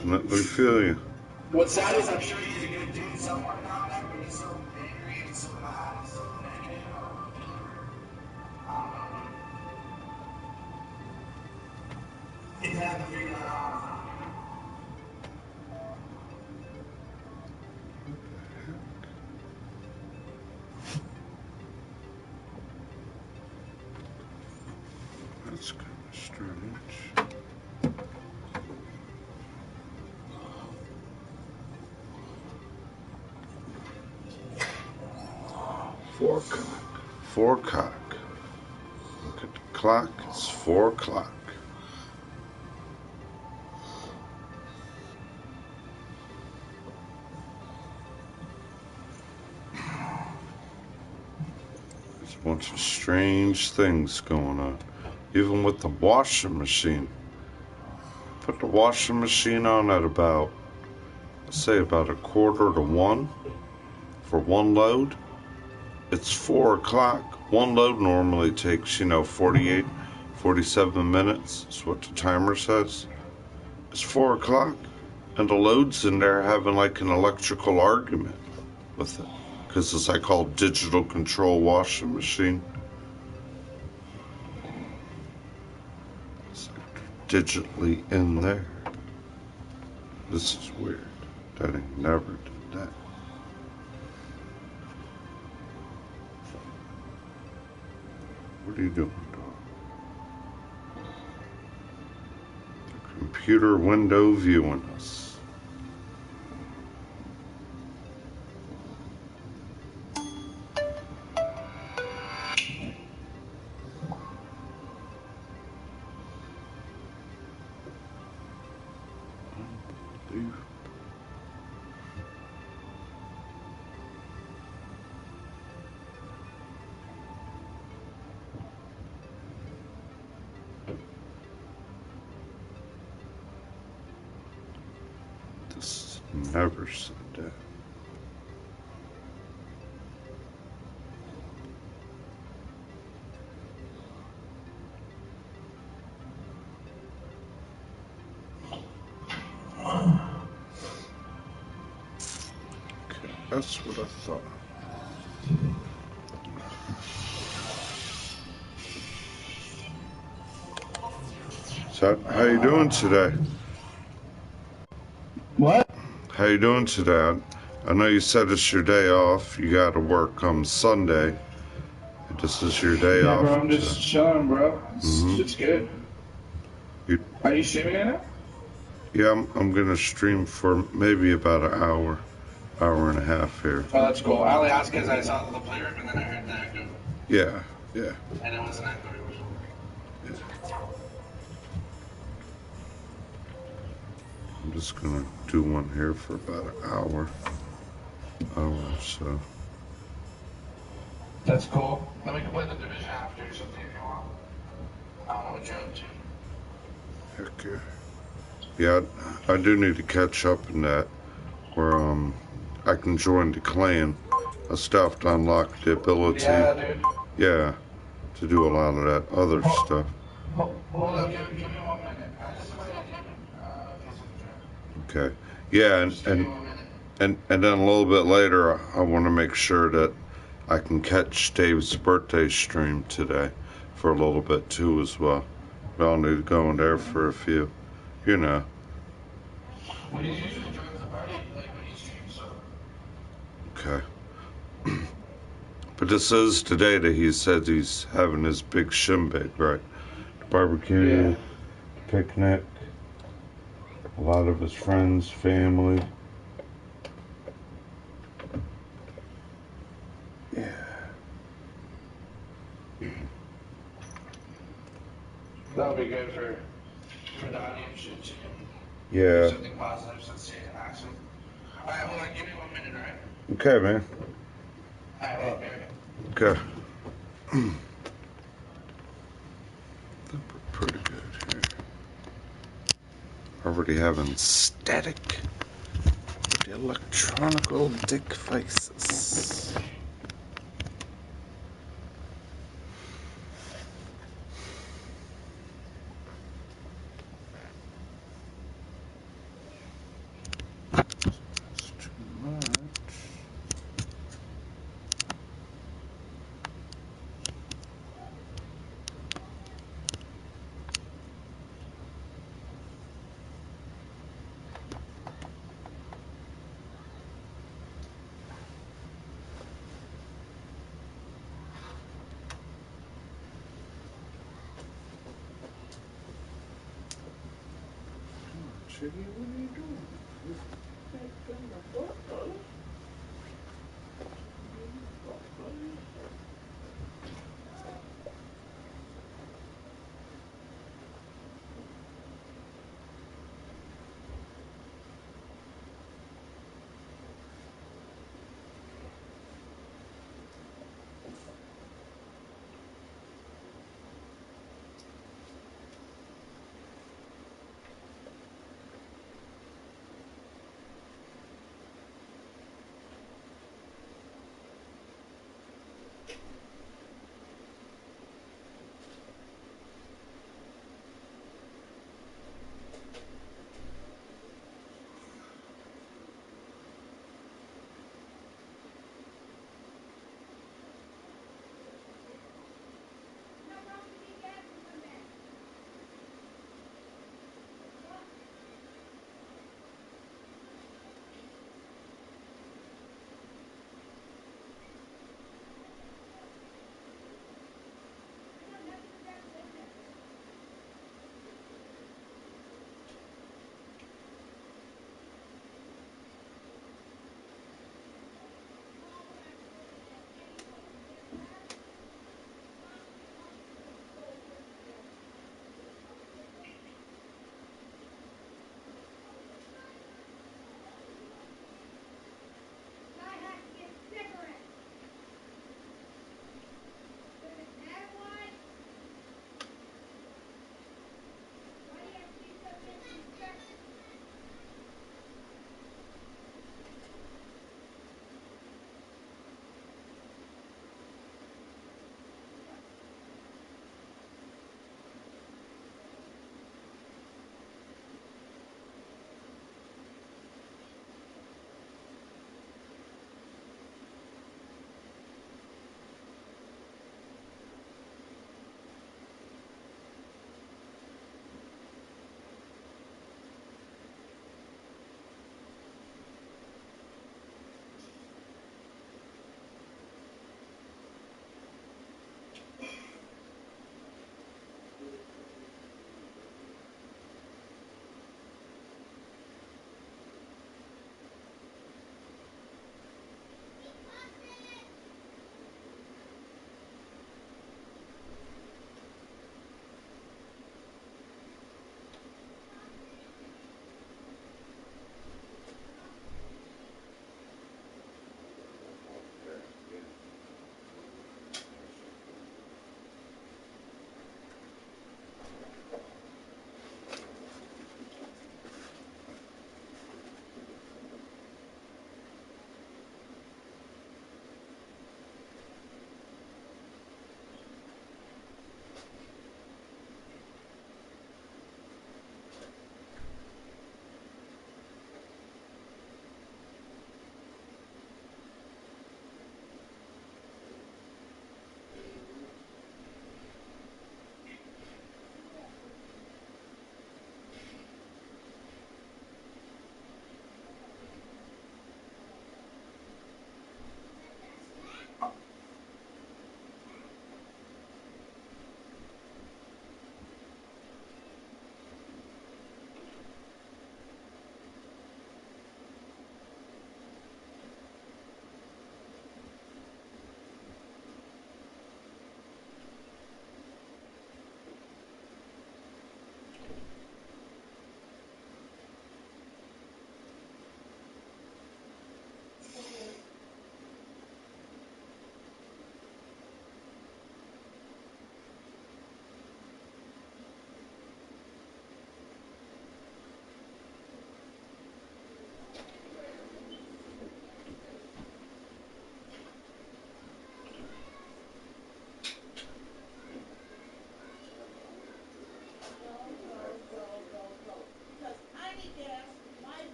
definitely feel you. What's sad is I'm sure he's a good dude somewhere down there, but he's so angry, he's so mad, he's so negative. I don't know. He's had to figure that out. That's kind of strange. 4 o'clock. 4 o'clock. Look at the clock. It's 4 o'clock. There's a bunch of strange things going on. Even with the washing machine. Put the washing machine on at about, say about 1:45 for one load. It's 4 o'clock. One load normally takes, 48, 47 minutes. That's what the timer says. It's 4 o'clock. And the load's in there having like an electrical argument with it. Because it's like all digital control washing machine. It's like digitally in there. This is weird. That ain't never did that. What are you doing, dog? The computer window viewing us. This never said that. Okay, that's what I thought. So, how you doing today? What? How you doing today? I know you said it's your day off. You got to work on Sunday. This is your day off. Yeah, bro, I'm just chilling, bro. It's good. Are you streaming right now? Yeah, I'm gonna stream for maybe about an hour and a half here. Oh, that's cool. I only asked because I saw the player and then I heard the echo. Yeah. And it wasn't echo. I'm just gonna do one here for about an hour or so. That's cool. Then we can play the division after or something if you want. I don't know what you're up to. Heck yeah. Yeah, I do need to catch up in that where I can join the clan. I still have to unlock the ability. Yeah, dude. Yeah, to do a lot of that other stuff. Hold on, give me 1 minute. Okay. Yeah, and then a little bit later, I want to make sure that I can catch Dave's birthday stream today for a little bit too as well. We all need to go in there for a few, you know. Well, he's usually joins the party like when he streams, so. Okay. But this is today that he said he's having his big shindig, right? Barbecue, picnic, a lot of his friends, family. Yeah. That'll be good for the audience too. Yeah. Something positive, so say an action. Alright, hold on, give me 1 minute, alright? Okay, man. Alright, okay. That we're pretty good here. Already having static. The electronical dick faces. Shiggy, what are you doing? Just getting the butt, brother.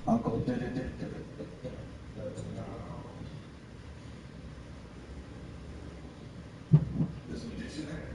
Uncle did it. There's some dish in there.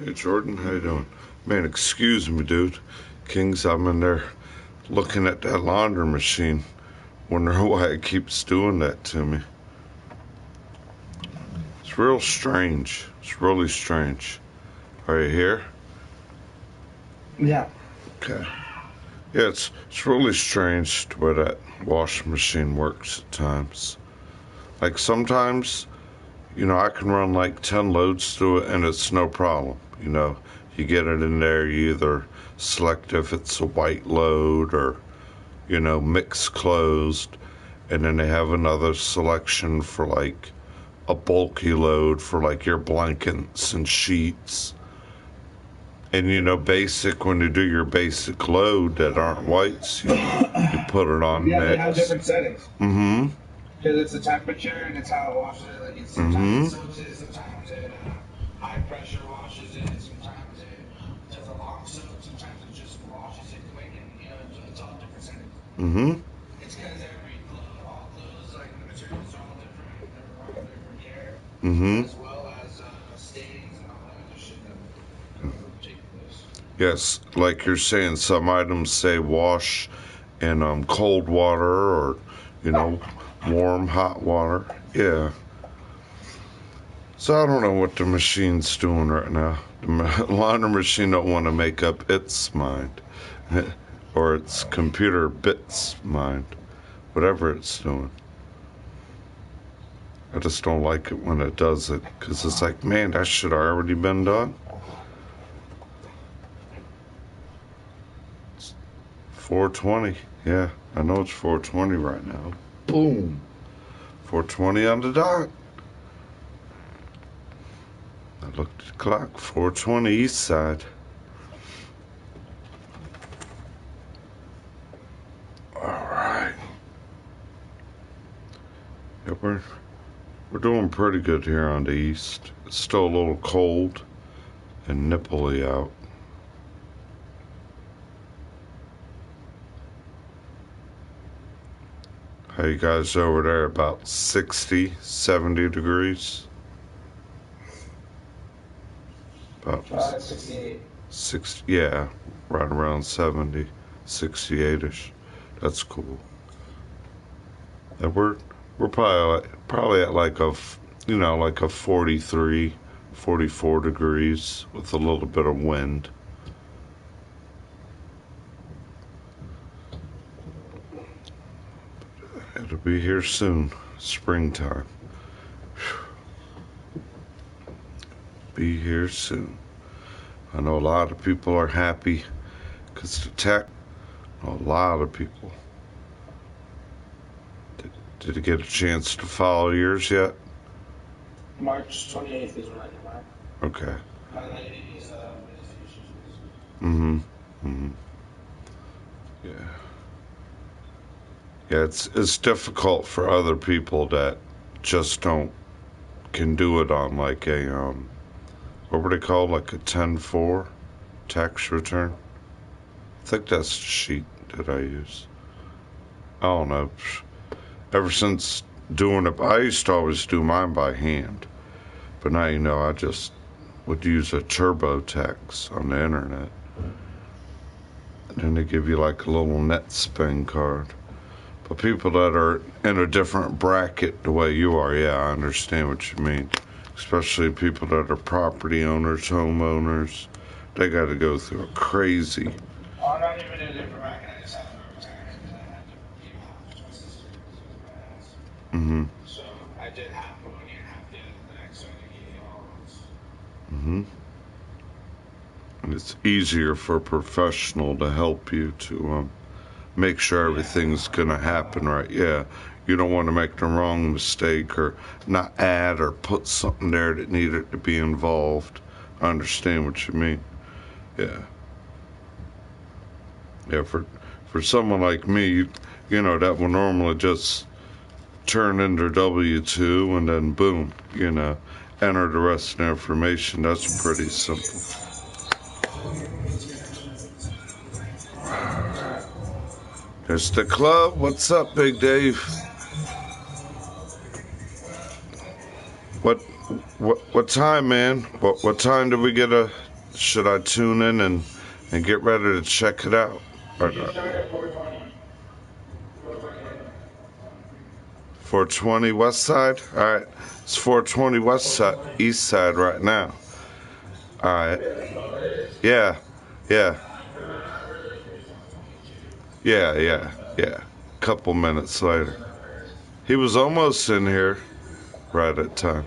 Hey Jordan, how you doing? Man, excuse me, dude. Kings, I'm in there looking at that laundry machine. Wondering why it keeps doing that to me. It's real strange. It's really strange. Are you here? Yeah. Okay. Yeah, it's really strange the way that washing machine works at times. Like sometimes, I can run like 10 loads through it and it's no problem. You get it in there, you either select if it's a white load or, mix closed, and then they have another selection for like a bulky load for like your blankets and sheets. And basic, when you do your basic load that aren't whites, you put it on Yeah, mix. they have different settings. Mm-hmm. Because it's the temperature and it's how it washes it. Like it's sometimes it soaks it, sometimes it high pressure washes it, sometimes it does a long soak, sometimes it just washes it quick, and it's all different settings. Mm-hmm. It's because all clothes, like the materials are all different, they're all different care, Mm-hmm. as well as stains and all that other shit that take place. Yes, like you're saying, some items say wash in cold water or, warm, hot water. Yeah. So I don't know what the machine's doing right now. The laundry machine don't want to make up its mind. Or its computer bits mind. Whatever it's doing. I just don't like it when it does it. Because it's like, man, that should have already been done. 420. Yeah, I know it's 420 right now. Boom. 420 on the dot. I looked at the clock. 420 east side. Alright. Yeah, we're doing pretty good here on the east. It's still a little cold and nipply out. How you guys over there? About 60, 70 degrees? About 68. 60, yeah, right around 70, 68-ish. That's cool. And we're probably at like a 43, 44 degrees with a little bit of wind. It'll be here soon, springtime. Be here soon. I know a lot of people are happy because the tech, a lot of people. Did you get a chance to follow yours yet? March 28th is when I get mine. Okay. My lady's issues. Mm-hmm. Mm-hmm. Yeah. Yeah, it's difficult for other people that just can do it on like a what were they called, like a 10-4 tax return. I think that's the sheet that I use. I don't know. Ever since doing it, I used to always do mine by hand, but now I just would use a TurboTax on the internet, and then they give you like a little net spin card. But people that are in a different bracket the way you are, yeah, I understand what you mean. Especially people that are property owners, homeowners, they got to go through a crazy. Oh, I'm not even in a different bracket. I just have to retire because I had to keep half twice as soon as my house. Mm-hmm. So I did half for 1 year and half the other the next, so I could keep it all at once. Mm-hmm. And it's easier for a professional to help you to make sure everything's gonna happen right. Yeah, you don't want to make the wrong mistake or not add or put something there that needed to be involved. I understand what you mean. Yeah. Yeah, for someone like me, that will normally just turn into W-2 and then boom, enter the rest of the information. That's pretty simple. There's the club. What's up, Big Dave? What time, man? What time did we get a should I tune in and get ready to check it out? Or, 420 West Side? Alright. It's 420 West Side, East Side right now. Alright. Yeah. Yeah. Yeah. Couple minutes later. He was almost in here right at time.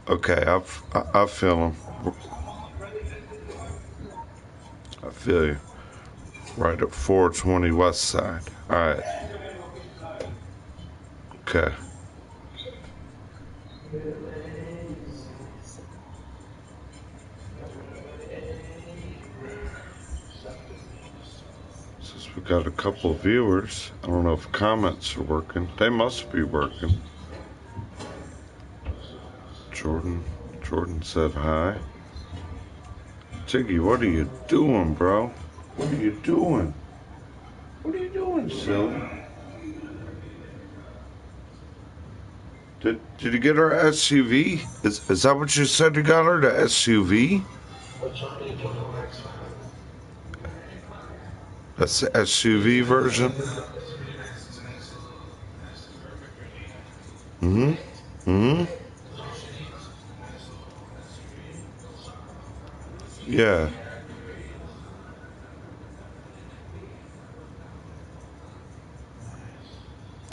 Okay, I feel him. I feel you. Right at 420 West Side. Alright. Okay. Since we got a couple of viewers, I don't know if comments are working. They must be working. Jordan said hi. Tiggy, what are you doing, bro? What are you doing? What are you doing, silly? Did you get her SUV? Is that what you said you got her, the SUV? That's the SUV version? Yeah.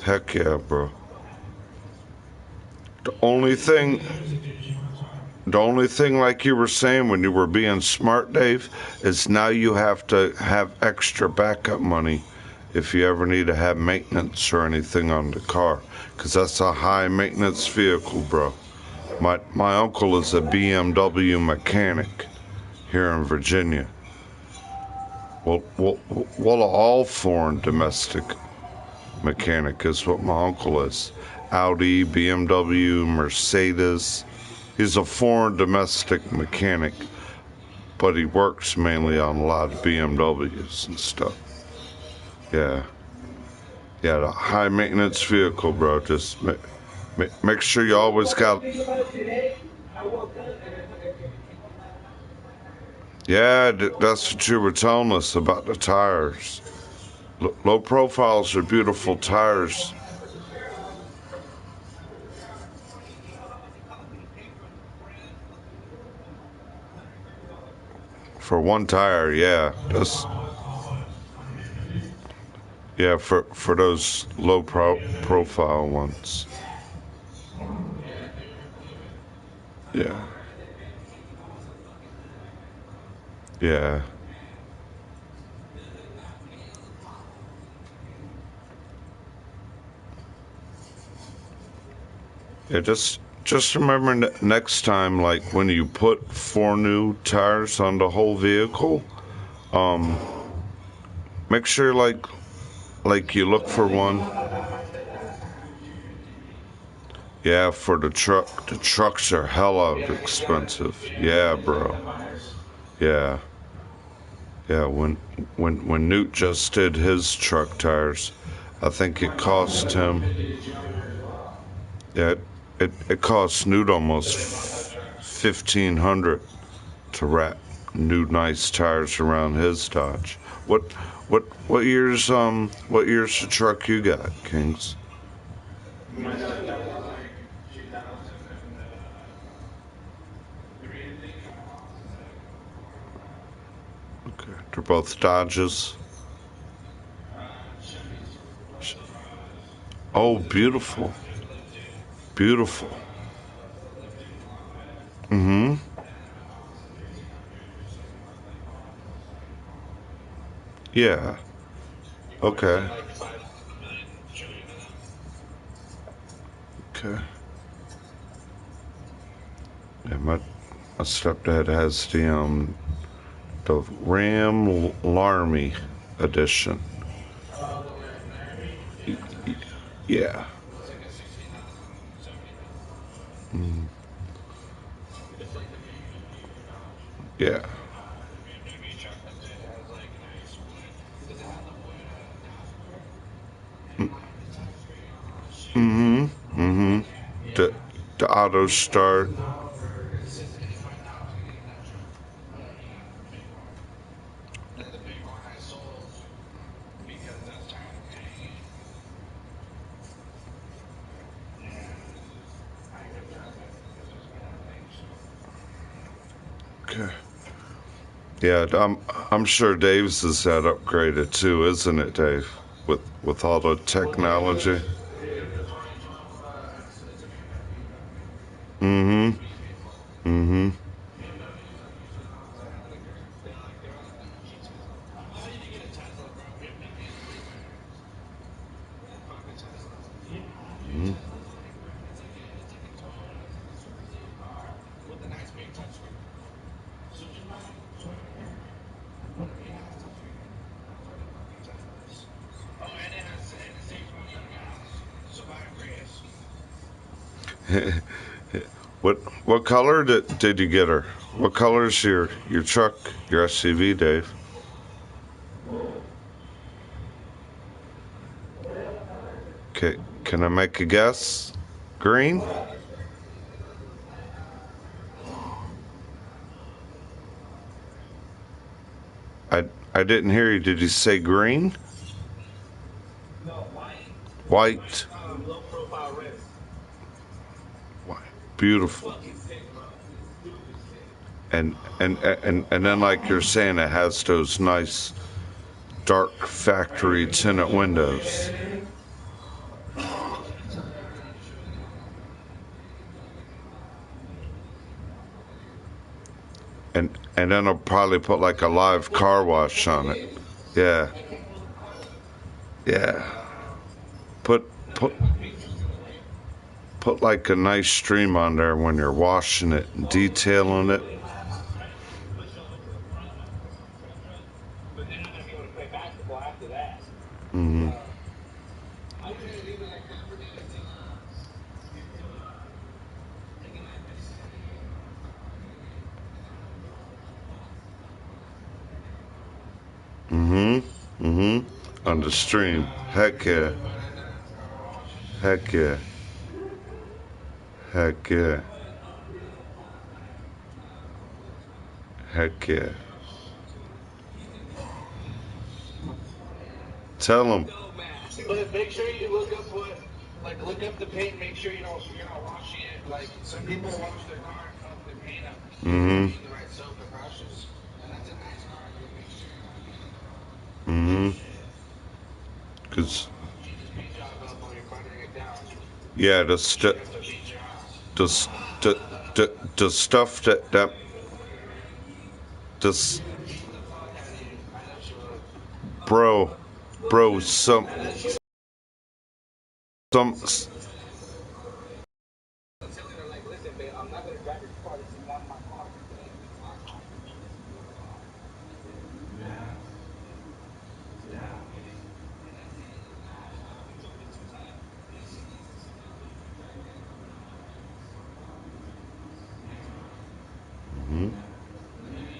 Heck yeah, bro. The only thing like you were saying when you were being smart, Dave, is now you have to have extra backup money if you ever need to have maintenance or anything on the car, because that's a high maintenance vehicle, bro. My uncle is a BMW mechanic here in Virginia. Well, all foreign domestic mechanic is what my uncle is. Audi, BMW, Mercedes. He's a foreign domestic mechanic, but he works mainly on a lot of BMWs and stuff. Yeah, the high maintenance vehicle, bro. Just make sure you always got. Yeah, that's what you were telling us about the tires. Low profiles are beautiful tires. For one tire, yeah. For those low profile ones. Yeah. Yeah. Yeah, just remember next time, like when you put 4 new tires on the whole vehicle, make sure like you look for one. Yeah, for the truck. The trucks are hella expensive. Yeah, bro. Yeah. Yeah, when Newt just did his truck tires, I think it cost him. Yeah, it cost Newt almost $1,500 to wrap new nice tires around his Dodge. What year's the truck you got, Kings? Okay, they're both Dodges. Oh, beautiful. Beautiful. Mm-hmm. Yeah. Okay. Okay. Yeah, my stepdad has the Ram Larmy edition. Yeah. Mm. Yeah. Mm-hmm. Mm-hmm. The auto start. Okay. Yeah, I'm sure Dave's is that upgraded too, isn't it, Dave? With all the technology. Mm-hmm. Mm-hmm. Mm-hmm. What color did you get her? What color is your truck, your SUV, Dave? Okay, can I make a guess? Green? I I didn't hear you. Did you say green? White. White. Beautiful. And then like you're saying, it has those nice dark factory tinted windows. And then I'll probably put like a live car wash on it. Yeah. Yeah. Put put put like a nice stream on there when you're washing it and detailing it. Mm-hmm. Mm-hmm. Mm-hmm. On the stream. Heck yeah. Heck yeah. Heck yeah. Heck yeah. Tell them. But make sure you look up look up the paint. Make sure you're not washing it. Like some people wash their car and fuck their paint up. Mm-hmm. The right soap and brushes, and that's a nice car. Mm-hmm. Cause yeah, the the stuff that this bro some mm-hmm.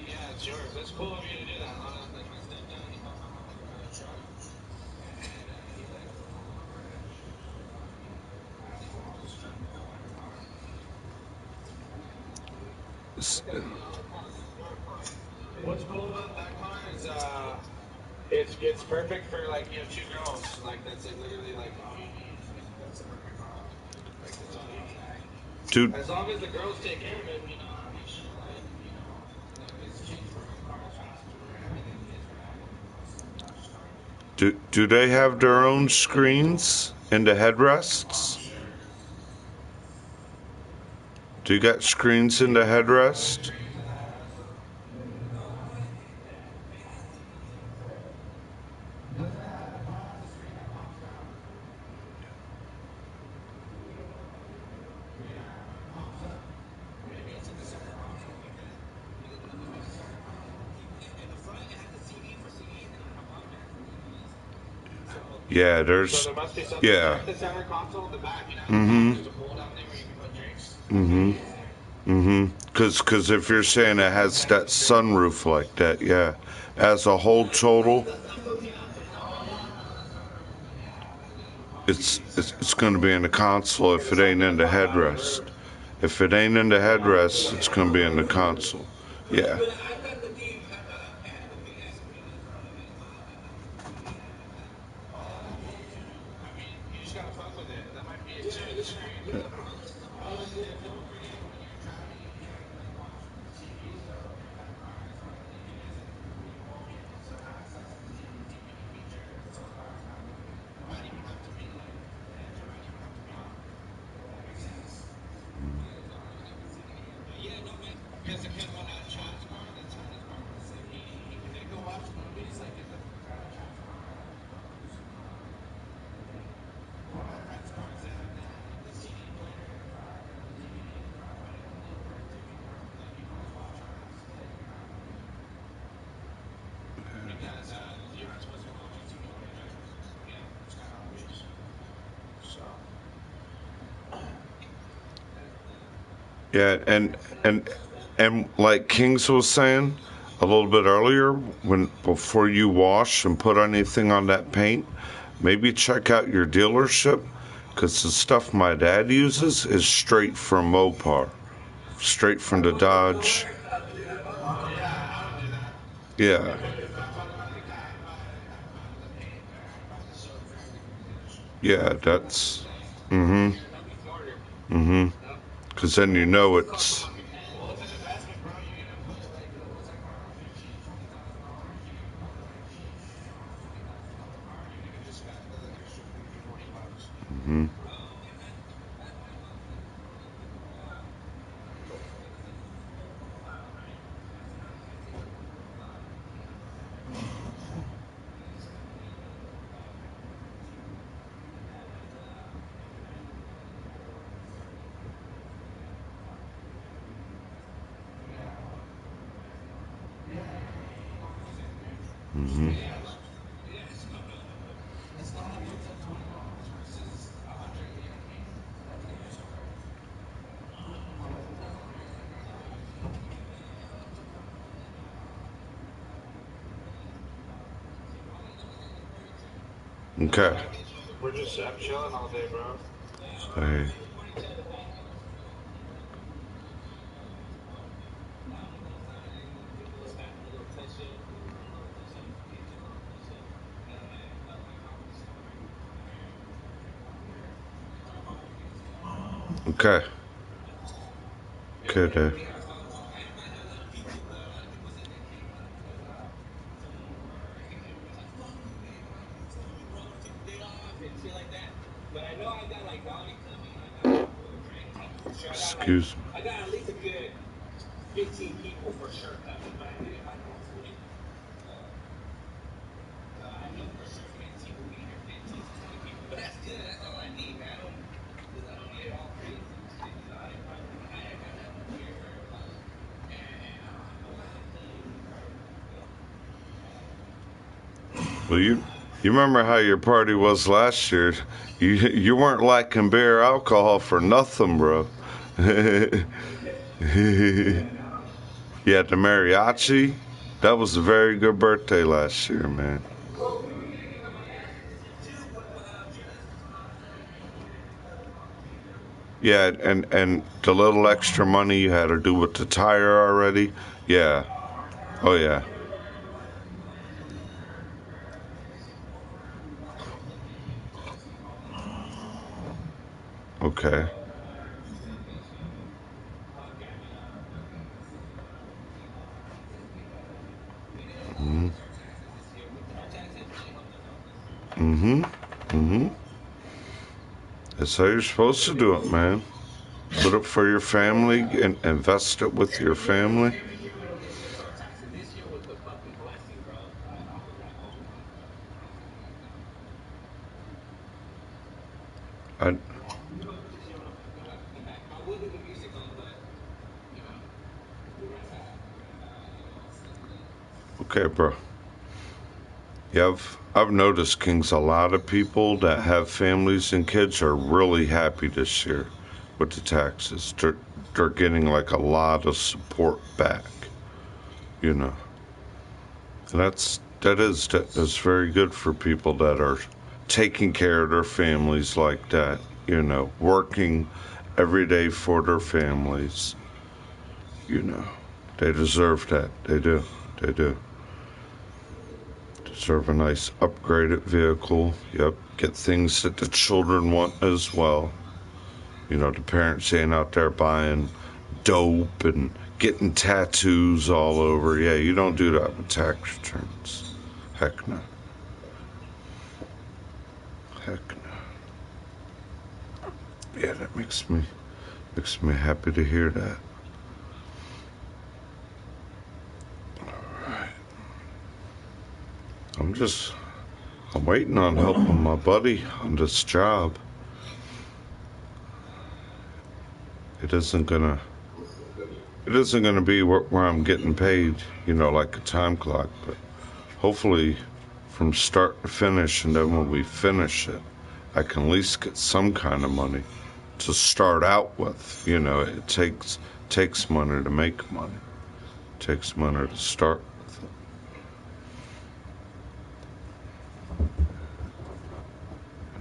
Yeah, it's yours. That's cool of you to do that. What's cool about that car is it's perfect for like two girls. Like that's it, literally like that's the perfect car. Like that's all you need. Dude, As long as the girls take care of it, do they have their own screens in the headrests? Do you got screens in the headrest? Yeah, there's so there must be something yeah. like the center console in the back, Mm-hmm. just a pull down there where you can put drinks. Mm-hmm. Mm-hmm. Cause if you're saying it has that sunroof like that, yeah. As a whole total, it's going to be in the console if it ain't in the headrest. If it ain't in the headrest, it's going to be in the console. Yeah. Yeah, and like Kings was saying a little bit earlier, before you wash and put anything on that paint, maybe check out your dealership, because the stuff my dad uses is straight from Mopar, straight from the Dodge. Yeah, yeah, that's mm-hmm, mm-hmm. Because then you know it's mm-hmm, mm-hmm. Okay. We're just I'm chilling all day, bro. Hey. Okay. Okay, Dave. Excuse me. I got at least a good 15 people for sure coming, but I know for sure 15 will be here, 15 to 20 people. But that's good. That's all I need, man. I don't get all crazy. Well, you remember how your party was last year? You weren't liking beer or alcohol for nothing, bro. Yeah, the mariachi. That was a very good birthday last year, man. Yeah, and the little extra money you had to do with the tire already. Yeah. Oh yeah. Okay. Mhm. Mhm. Mhm. That's how you're supposed to do it, man. Put it for your family and invest it with your family. I, okay, bro. Yeah, I've noticed, Kings, a lot of people that have families and kids are really happy this year with the taxes. They're getting like a lot of support back, you know. And that is very good for people that are taking care of their families like that, you know, working every day for their families, you know. They deserve that. They do. They do. Deserve a nice upgraded vehicle. Yep. Get things that the children want as well. You know, the parents ain't out there buying dope and getting tattoos all over. Yeah, you don't do that with tax returns. Heck no. Heck no. Yeah, that makes me happy to hear that. Alright. I'm waiting on helping my buddy on this job. It isn't gonna it isn't gonna be where I'm getting paid, you know, like a time clock, but hopefully from start to finish, and then when we finish it, I can at least get some kind of money, to start out with. You know, it takes money to make money. It takes money to start with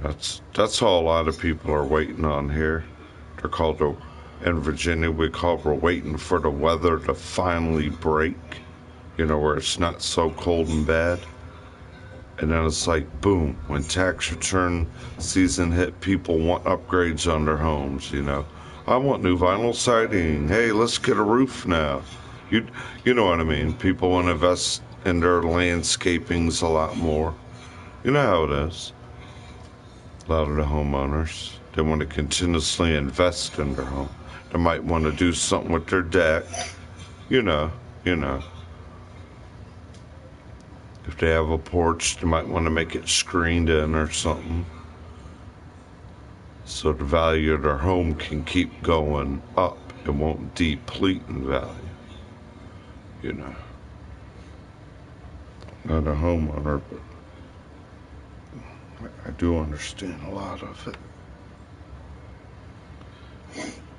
it. That's all a lot of people are waiting on here. They're called in Virginia, we're waiting for the weather to finally break. You know, where it's not so cold and bad. And then it's like, boom, when tax return season hit, people want upgrades on their homes, you know. I want new vinyl siding. Hey, let's get a roof now. You know what I mean. People want to invest in their landscapings a lot more. You know how it is. A lot of the homeowners, they want to continuously invest in their home. They might want to do something with their deck. You know. If they have a porch, they might want to make it screened in or something. So the value of their home can keep going up. It won't deplete in value. You know. Not a homeowner, but I do understand a lot of it.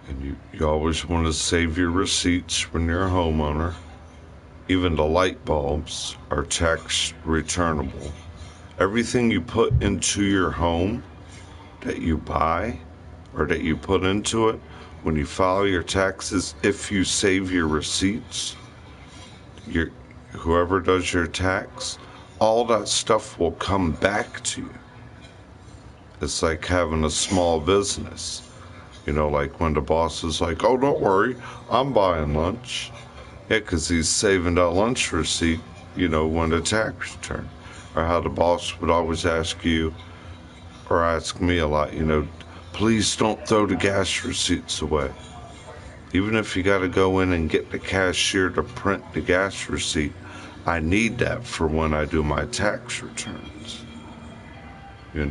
And you always want to save your receipts when you're a homeowner. Even the light bulbs are tax returnable. Everything you put into your home that you buy or that you put into it, when you file your taxes, if you save your receipts, whoever does your tax, all that stuff will come back to you. It's like having a small business. You know, like when the boss is like, oh, don't worry, I'm buying lunch. Yeah, because he's saving that lunch receipt, you know, when the tax return. Or how the boss would always ask you, or ask me a lot, you know, please don't throw the gas receipts away. Even if you got to go in and get the cashier to print the gas receipt, I need that for when I do my tax returns. You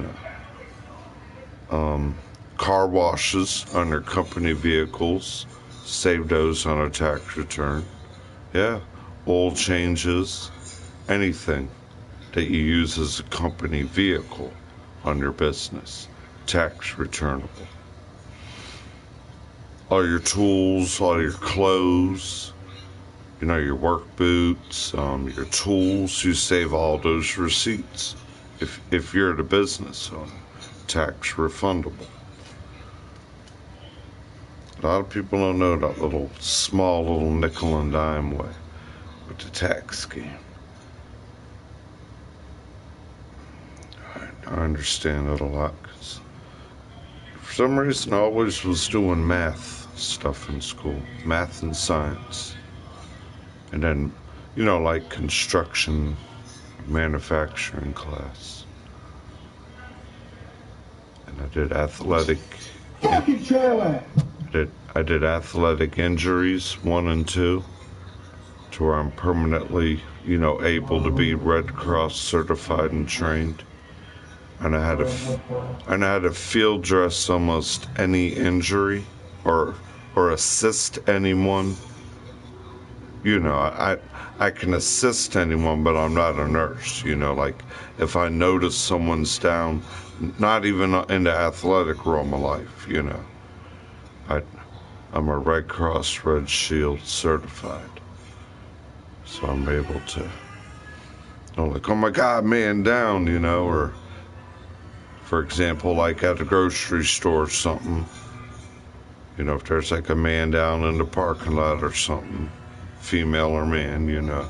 know. Car washes on their company vehicles, save those on a tax return. Yeah, oil changes, anything that you use as a company vehicle on your business, tax returnable. All your tools, all your clothes, you know, your work boots, your tools, you save all those receipts. If you're the business owner, tax refundable. A lot of people don't know that small little nickel and dime way with the tax scheme. I understand it a lot because for some reason I always was doing math stuff in school, math and science. And then, you know, like construction, manufacturing class. And I did athletic. I did athletic injuries 1 and 2 to where I'm permanently, you know, able to be Red Cross certified and trained. And I had to field dress almost any injury or assist anyone. You know, I can assist anyone, but I'm not a nurse. You know, like if I notice someone's down, not even in the athletic realm of life, you know. I'm a Red Cross Red Shield certified. So I'm able to, you know, like, oh my God, man down, you know, or for example, like at a grocery store or something, you know, if there's like a man down in the parking lot or something, female or man, you know,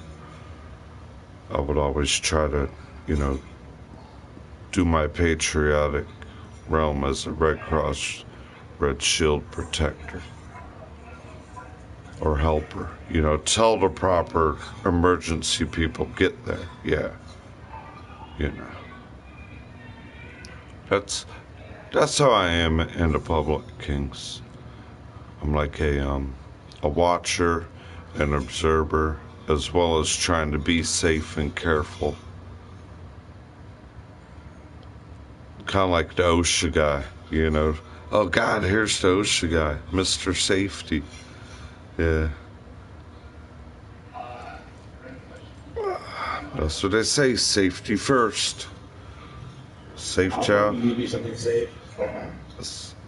I would always try to, you know, do my patriotic realm as a Red Cross Red Shield protector. Or helper, you know, tell the proper emergency people get there. Yeah, you know, that's how I am in the public, Kings. I'm like a watcher, an observer, as well as trying to be safe and careful. Kind of like the OSHA guy, you know. Oh God, here's the OSHA guy, Mr. Safety. Yeah. That's what they say, safety first. Safe job. You need something safe.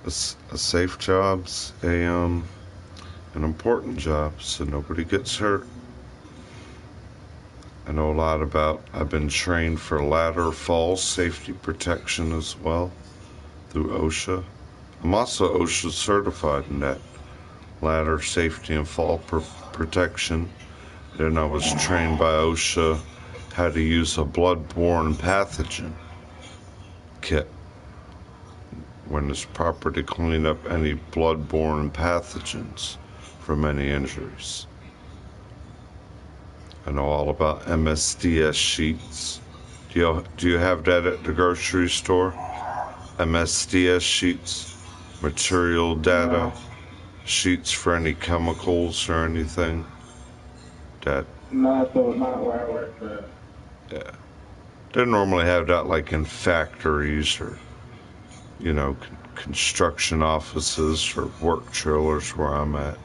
A safe job's an important job, so nobody gets hurt. I know a lot about, I've been trained for ladder fall safety protection as well through OSHA. I'm also OSHA certified in that ladder safety and fall protection. Then I was trained by OSHA how to use a bloodborne pathogen kit when it's proper to clean up any bloodborne pathogens from any injuries. I know all about MSDS sheets. Do you have that at the grocery store? MSDS sheets, material data sheets for any chemicals or anything. That not where I work, but yeah, they normally have that like in factories or construction offices or work trailers where I'm at.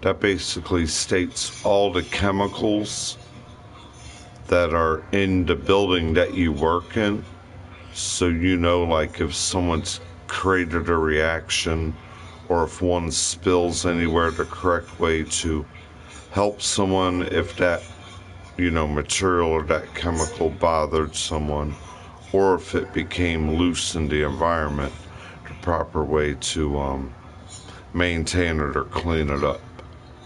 That basically states all the chemicals that are in the building that you work in, so like if someone's created a reaction or if one spills anywhere, the correct way to help someone if that material or that chemical bothered someone, or if it became loose in the environment, the proper way to maintain it or clean it up.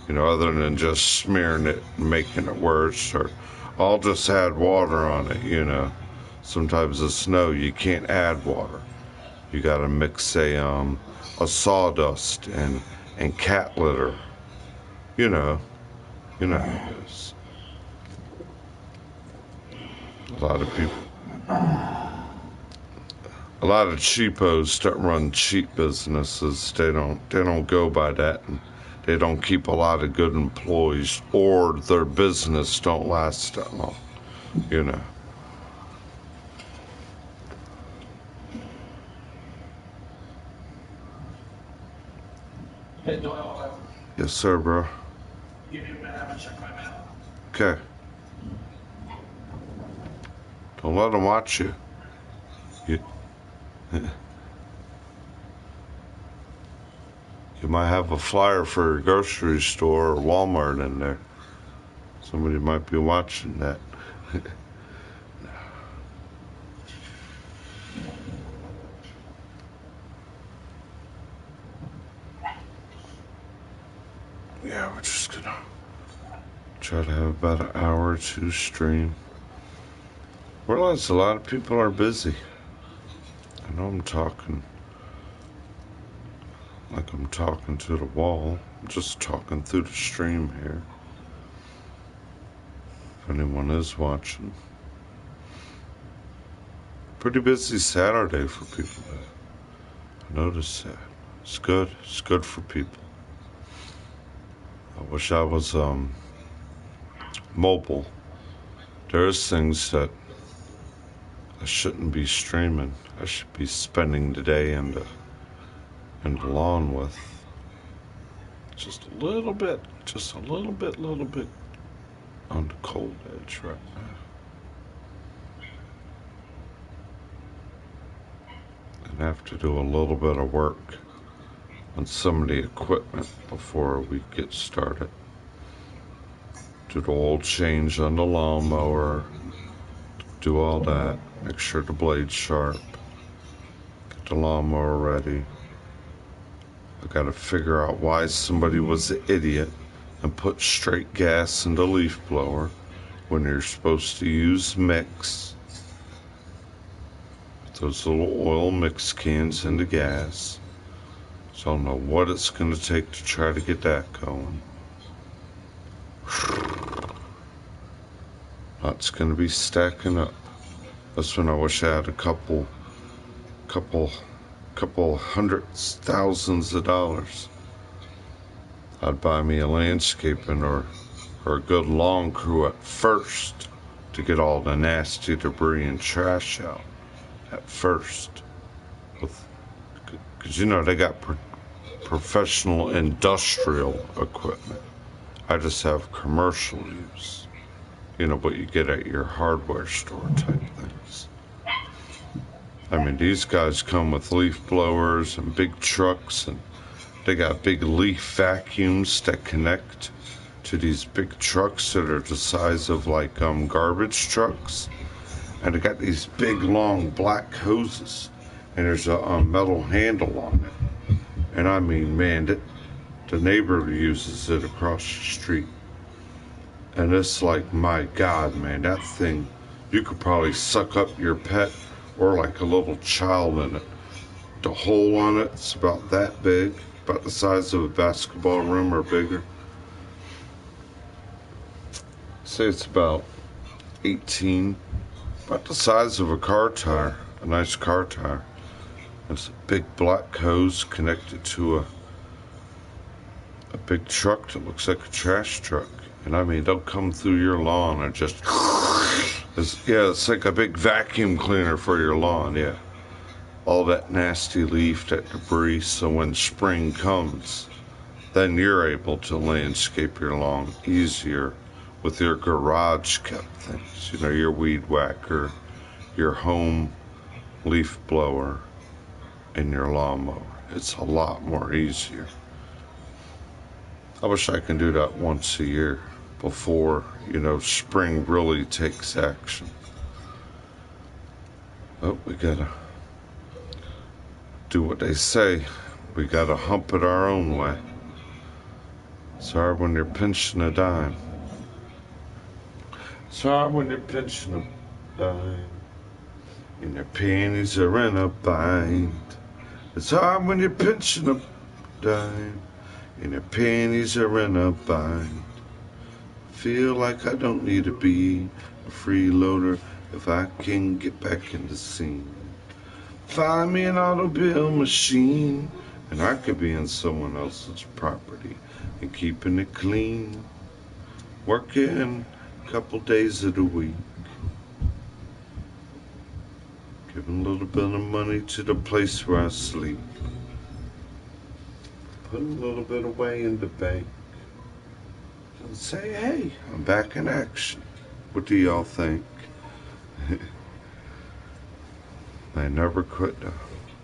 Other than just smearing it and making it worse, or I'll just add water on it. Sometimes the snow, you can't add water. You gotta mix a sawdust and cat litter. You know how it is. A lot of cheapos that run cheap businesses, they don't go by that, and they don't keep a lot of good employees, or their business don't last that long. hey Doyle, Yes, sir, bro. give me a minute, I'm gonna check my mail. Okay. Don't let them watch you. You might have a flyer for a grocery store or Walmart in there. Somebody might be watching that. Yeah, we're just gonna try to have about an hour or two stream. Realize a lot of people are busy. I know I'm talking like I'm talking to the wall. I'm just talking through the stream here. If anyone is watching. Pretty busy Saturday for people. I noticed that. It's good. It's good for people. I wish I was mobile. There's things that I shouldn't be streaming. I should be spending the day in the lawn with. Just a little bit on the cold edge right now. And I have to do a little bit of work on some of the equipment before we get started. Do the oil change on the lawnmower, do all that, make sure the blade's sharp, get the lawnmower ready. I gotta figure out why somebody was an idiot and put straight gas in the leaf blower when you're supposed to use mix. Those little oil mix cans into gas. So I don't know what it's gonna take to try to get that going. Lots gonna be stacking up. That's when I wish I had a couple hundreds, thousands of dollars. I'd buy me a landscaping or a good lawn crew at first to get all the nasty debris and trash out at first. Because they got professional industrial equipment. I just have commercial use. What you get at your hardware store type things. I mean, these guys come with leaf blowers and big trucks, and they got big leaf vacuums that connect to these big trucks that are the size of like garbage trucks. And they got these big long black hoses, and there's a metal handle on it. And I mean, man, the neighbor uses it across the street. And it's like, my God, man, that thing, you could probably suck up your pet or like a little child in it. The hole on it's about that big, about the size of a basketball room or bigger. Say it's about 18, about the size of a car tire, a nice car tire. It's a big black hose connected to a big truck that looks like a trash truck. And I mean, they'll come through your lawn and just, it's like a big vacuum cleaner for your lawn, yeah. All that nasty leaf, that debris, so when spring comes, then you're able to landscape your lawn easier with your garage kept things. You know, your weed whacker, your home leaf blower, and your lawnmower. It's a lot more easier. I wish I could do that once a year before, you know, spring really takes action. Oh, we gotta do what they say. We gotta hump it our own way. Sorry when you're pinching a dime. Sorry when you're pinching a dime and your panties are in a bind. It's hard when you're pinching a dime and your panties are in a bind. Feel like I don't need to be a freeloader if I can get back in the scene. Find me an automobile machine and I could be in someone else's property and keeping it clean. Working a couple days of the week. Giving a little bit of money to the place where I sleep. Putting a little bit away in the bank. And say, hey, I'm back in action. What do y'all think? I never quit though.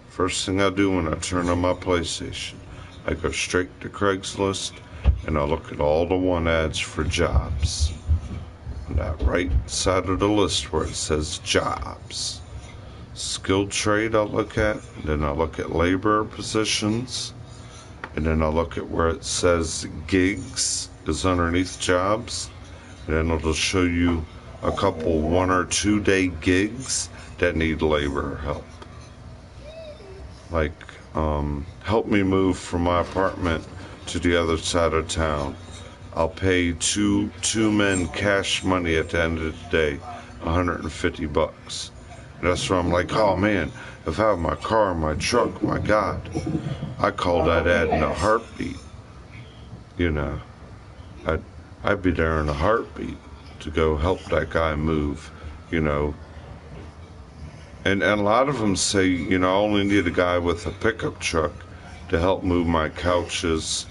First thing I do when I turn on my PlayStation, I go straight to Craigslist and I look at all the want ads for jobs. On that right side of the list where it says jobs. Skilled trade I look at, and then I look at labor positions, and then I look at where it says gigs is underneath jobs, and then it'll show you a couple 1 or 2 day gigs that need labor help. Like, help me move from my apartment to the other side of town. I'll pay two men cash money at the end of the day, $150. And that's where I'm like, oh man, if I have my car, my truck, my God, I call that ad in a heartbeat. You know, I'd be there in a heartbeat to go help that guy move, you know. And a lot of them say, you know, I only need a guy with a pickup truck to help move my couches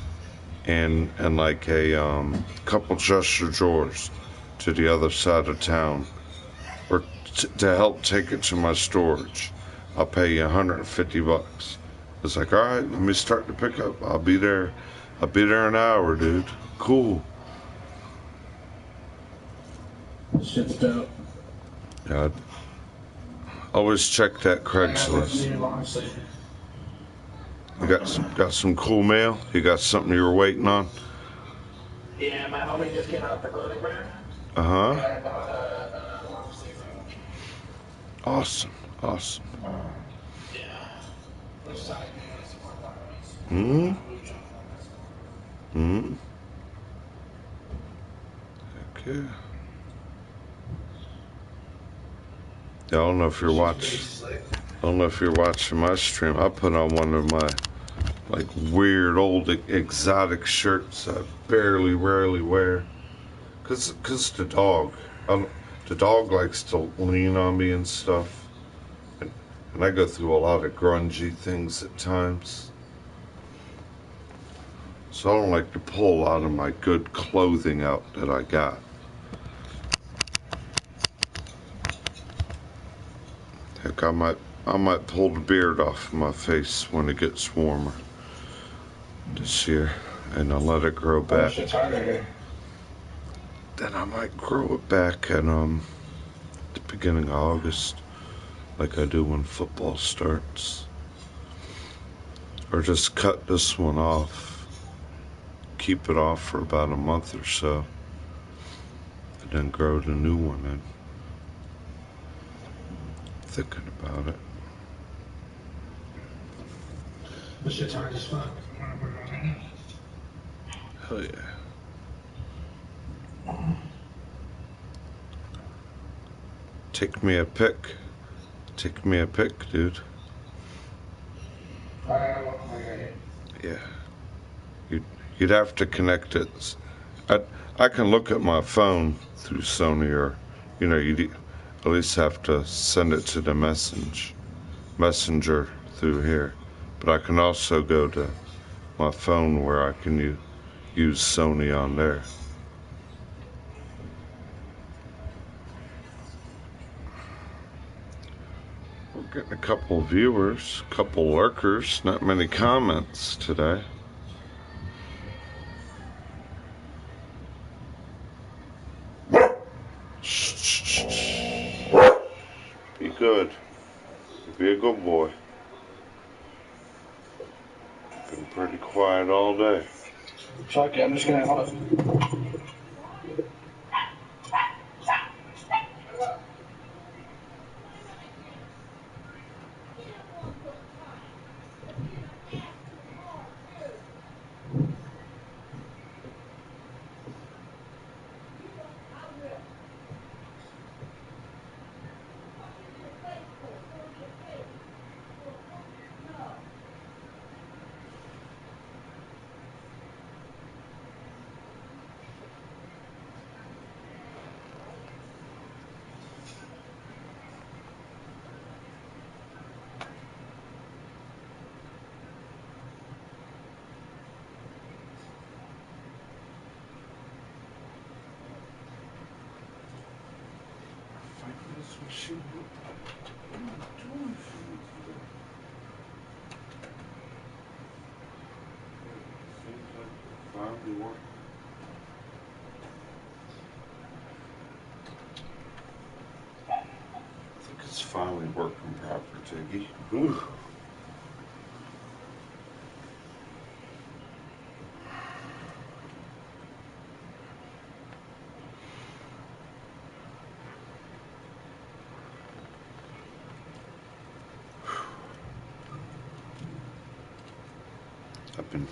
and like a couple dresser drawers to the other side of town, or to help take it to my storage. I'll pay you $150. It's like, all right, let me start the pickup. I'll be there in an hour, dude. Cool. Shit's dope. Yeah, always check that Craigslist. You got some cool mail? You got something you were waiting on? Yeah, my homie just came out the clothing brand. Uh-huh. Awesome. Yeah. Okay. I don't know if you're watching my stream. I put on one of my like weird old exotic shirts I rarely wear, cause the dog likes to lean on me and stuff, and I go through a lot of grungy things at times, so I don't like to pull a lot of my good clothing out that I got. Heck, I might I might pull the beard off my face when it gets warmer this year, and I'll let it grow back. Then I might grow it back at the beginning of August, like I do when football starts. Or just cut this one off, keep it off for about a month or so, and then grow the new one in. Thinking about it. This shit's hard as fuck. Hell yeah. Take me a pic. Take me a pic, dude. Yeah. You'd have to connect it. I can look at my phone through Sony, or, you'd at least have to send it to the messenger through here. But I can also go to my phone where I can use Sony on there. We're getting a couple viewers, a couple lurkers, not many comments today. Be good. Be a good boy. Been pretty quiet all day. Fuck it, I'm just gonna hold it. I think it's finally working proper, Tiggy. Ooh.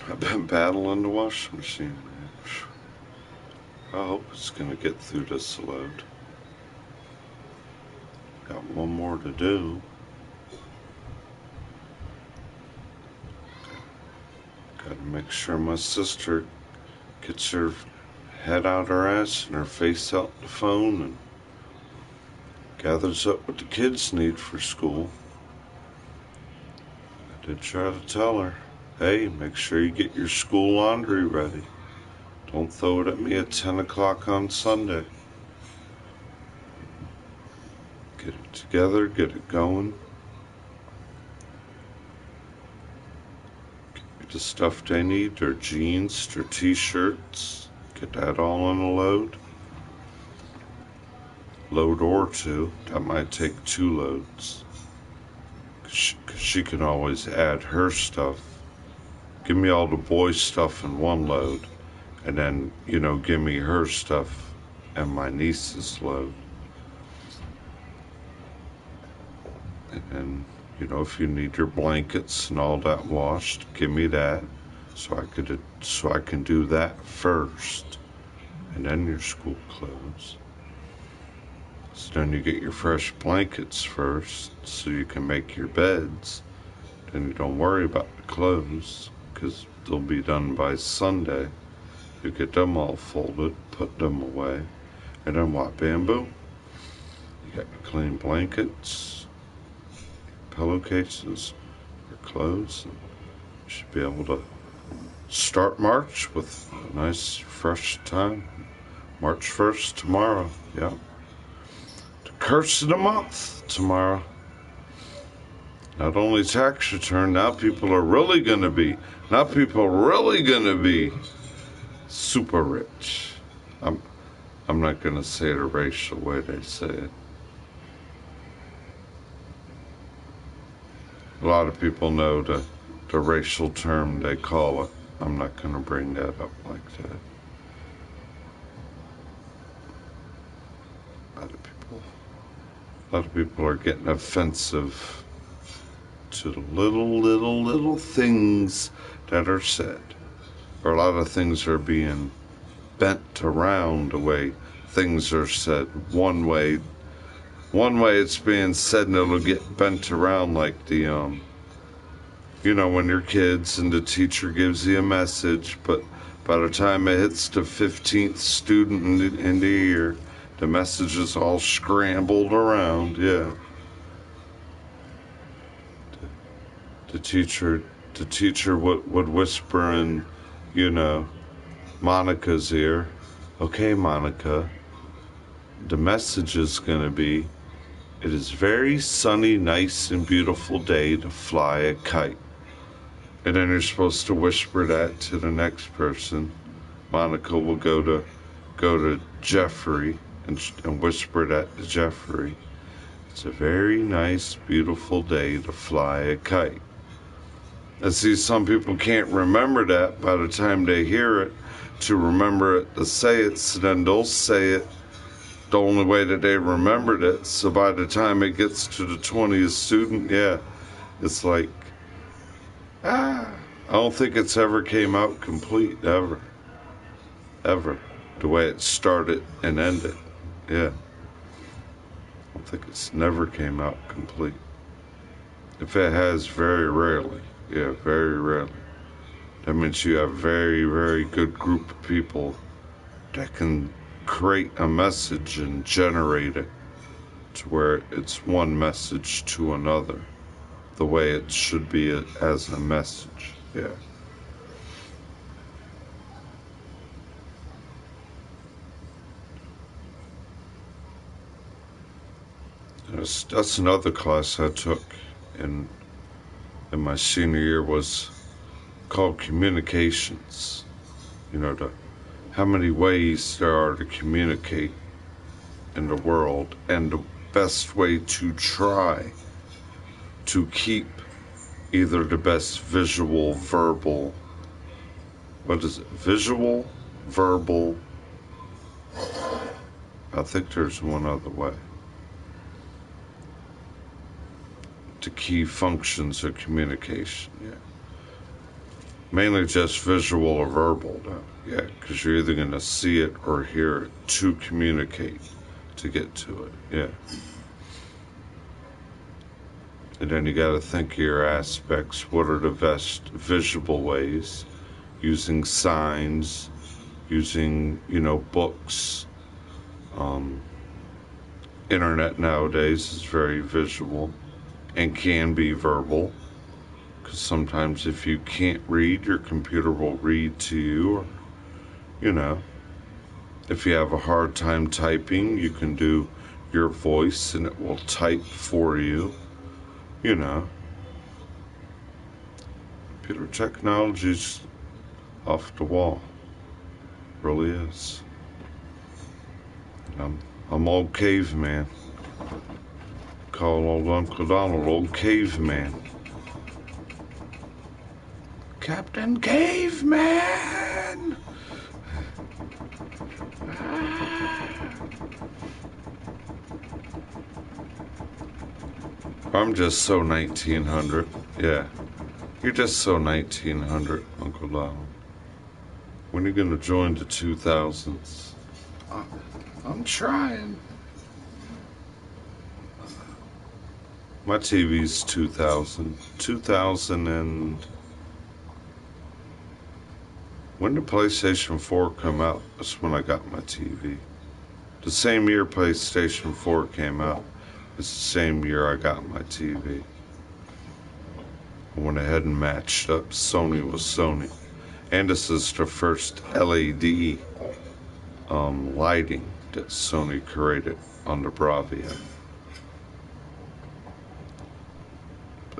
I've been battling the washing machine, man. I hope it's gonna get through this load. Got one more to do. Gotta make sure my sister gets her head out her ass and her face out the phone and gathers up what the kids need for school. I did try to tell her, hey, make sure you get your school laundry ready. Don't throw it at me at 10 o'clock on Sunday. Get it together, get it going. Get the stuff they need, their jeans, their t-shirts. Get that all on a load. Load or two. That might take 2 loads. Cause she can always add her stuff. Give me all the boys' stuff in one load. And then, give me her stuff and my niece's load. And, if you need your blankets and all that washed, give me that. So I can do that first. And then your school clothes. So then you get your fresh blankets first so you can make your beds. Then you don't worry about the clothes because they'll be done by Sunday. You get them all folded, put them away. And then what, Bamboo? You got your clean blankets, pillowcases, your clothes. And you should be able to start March with a nice fresh time. March 1st tomorrow, yeah. The curse of the month tomorrow. Not only tax return, now people are really going to be, super rich. I'm not going to say it a racial way they say it. A lot of people know the racial term they call it. I'm not going to bring that up like that. A lot of people are getting offensive to the little things that are said. Or a lot of things are being bent around the way things are said. One way it's being said and it'll get bent around like the, you know, when you're kids and the teacher gives you a message, but by the time it hits the 15th student in the year, the message is all scrambled around, yeah. The teacher would whisper in, you know, Monica's ear, okay, Monica, the message is going to be, it is very sunny, nice, and beautiful day to fly a kite. And then you're supposed to whisper that to the next person. Monica will go to Jeffrey and whisper that to Jeffrey. It's a very nice, beautiful day to fly a kite. And see, some people can't remember that by the time they hear it, to remember it, to say it, so then they'll say it the only way that they remembered it. So by the time it gets to the 20th student, yeah, it's like, I don't think it's ever came out complete, ever. The way it started and ended, yeah. I don't think it's never came out complete. If it has, very rarely, yeah, very rarely. That means you have a very, very good group of people that can create a message and generate it to where it's one message to another, the way it should be as a message, yeah. That's another class I took in my senior year, was called communications. You know, how many ways there are to communicate in the world, and the best way to try to keep either the best visual, verbal, what is it? Visual, verbal, I think there's one other way. The key functions of communication, yeah. Mainly just visual or verbal, though, yeah, because you're either going to see it or hear it to communicate, to get to it, yeah. And then you got to think of your aspects. What are the best visual ways? Using signs, using, you know, books. Internet nowadays is very visual and can be verbal, because sometimes if you can't read, your computer will read to you, or, you know, if you have a hard time typing, you can do your voice and it will type for you, you know. Computer technology's off the wall, really is. I'm old caveman. Call old Uncle Donald old caveman. Captain Caveman! I'm just so 1900. Yeah. You're just so 1900, Uncle Donald. When are you going to join the 2000s? I'm trying. My TV's 2000. 2000 and... When did PlayStation 4 come out? That's when I got my TV. The same year PlayStation 4 came out, it's the same year I got my TV. I went ahead and matched up. Sony was Sony. And this is the first LED lighting that Sony created on the Bravia.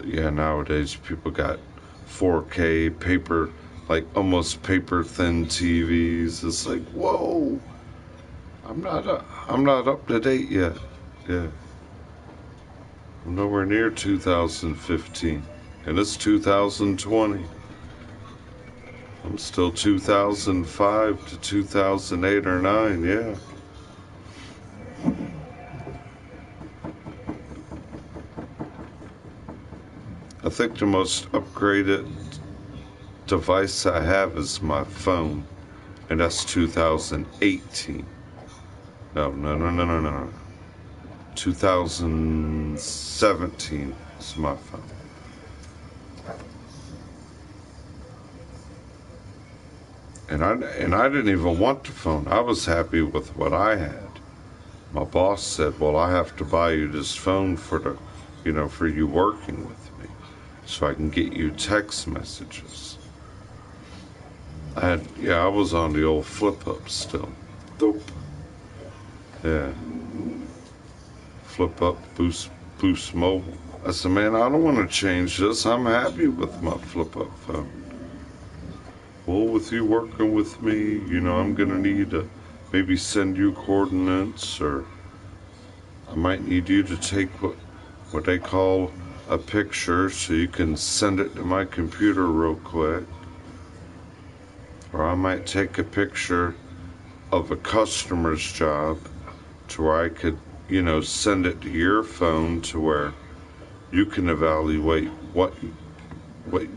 But yeah, nowadays people got 4K paper, like almost paper thin TVs. It's like, whoa, I'm not up to date yet. Yeah, I'm nowhere near 2015, and it's 2020. I'm still 2005 to 2008 or 9. Yeah. I think the most upgraded device I have is my phone, and that's 2018. No. 2017 is my phone. And I didn't even want the phone. I was happy with what I had. My boss said, "Well, I have to buy you this phone for for you working with me, so I can get you text messages." I was on the old flip up still. Dope. Yeah. Flip up, boost mobile. I said, "Man, I don't want to change this. I'm happy with my flip up phone." "Well, with you working with me, I'm gonna need to maybe send you coordinates, or I might need you to take what they call a picture so you can send it to my computer real quick. Or I might take a picture of a customer's job to where I could, send it to your phone to where you can evaluate what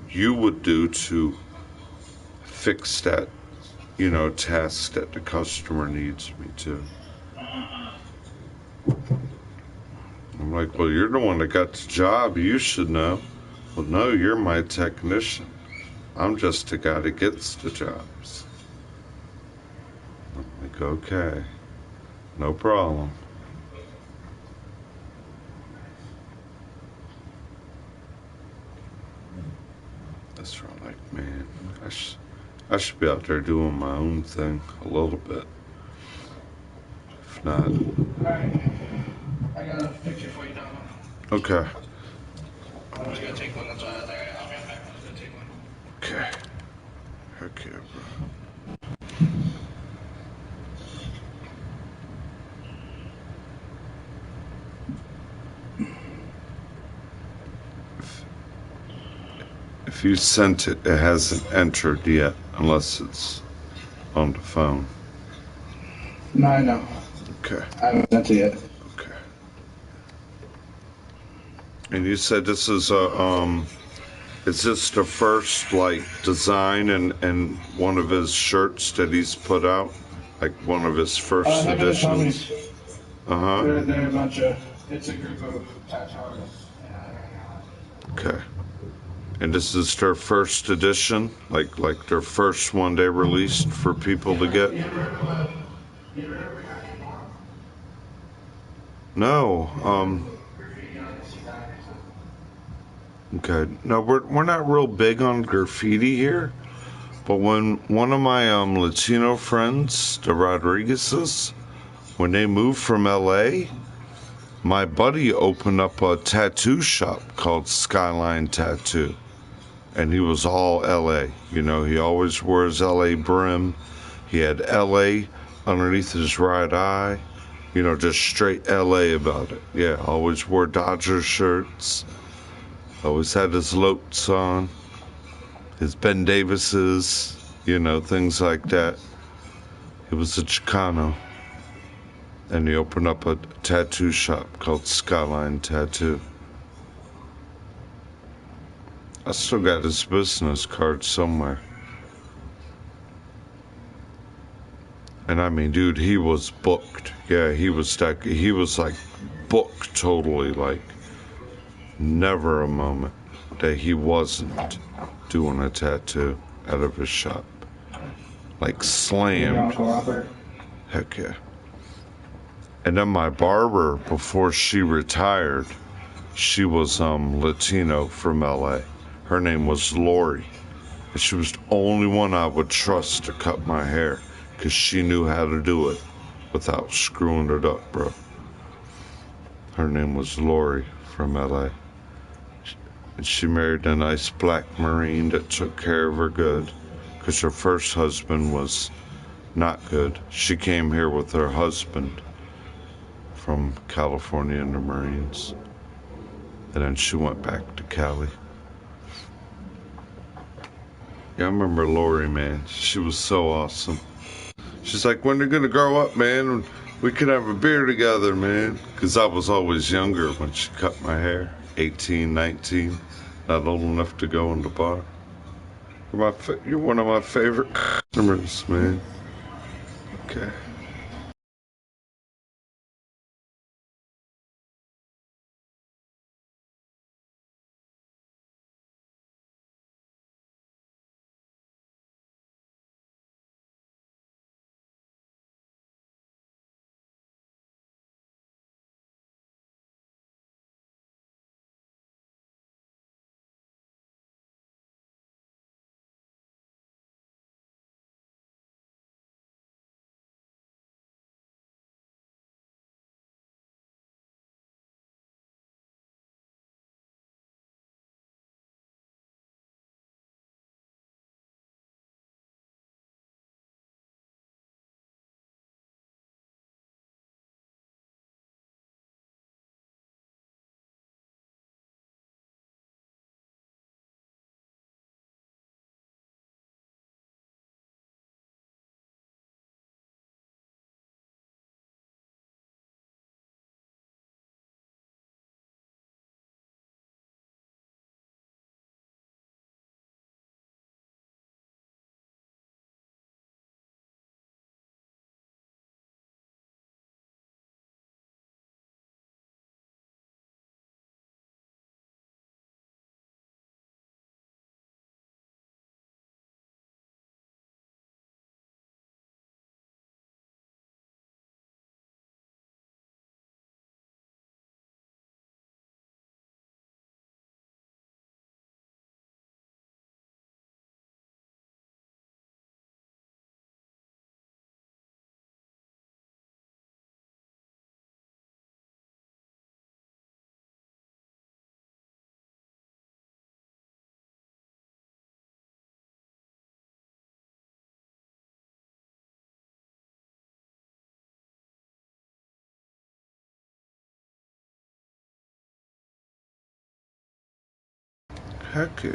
you would do to fix that, task that the customer needs me to." I'm like, "Well, you're the one that got the job. You should know." "Well, no, you're my technician. I'm just the guy that gets the jobs." I'm like, "Okay, no problem." That's right. Like, man, I should be out there doing my own thing a little bit. If not, Alright. I got a picture for you now. okay. I'm just gonna take one that's there. I'll be right back. I'm just gonna take one. Okay. Heck yeah, bro. If you sent it, it hasn't entered yet, unless it's on the phone. No, I know. Okay. I haven't sent it yet. Okay. And you said this is is this the first design and one of his shirts that he's put out, like one of his first editions? They're a bunch of. It's a group of tattoo artists. Okay. And this is their first edition, like their first one they released for people to get? No. Okay. No, we're not real big on graffiti here, but when one of my Latino friends, the Rodriguezes, when they moved from LA, my buddy opened up a tattoo shop called Skyline Tattoo. And he was all LA. He always wore his LA brim. He had LA underneath his right eye. Just straight LA about it. Yeah, always wore Dodger shirts. Always had his Lotes on. His Ben Davises, things like that. He was a Chicano. And he opened up a tattoo shop called Skyline Tattoo. I still got his business card somewhere. And I mean, dude, he was booked. Yeah, he was like booked totally, like never a moment that he wasn't doing a tattoo out of his shop. Like slammed. Heck yeah. And then my barber, before she retired, she was Latino from LA. Her name was Lori, and she was the only one I would trust to cut my hair, because she knew how to do it without screwing it up, bro. Her name was Lori from LA. And she married a nice black Marine that took care of her good, because her first husband was not good. She came here with her husband from California in the Marines. And then she went back to Cali. Yeah, I remember Lori, man. She was so awesome. She's like, when are you gonna grow up, man? We could have a beer together, man. Because I was always younger when she cut my hair. 18, 19. Not old enough to go in the bar. You're one of my favorite customers, man. Okay. Heck yeah.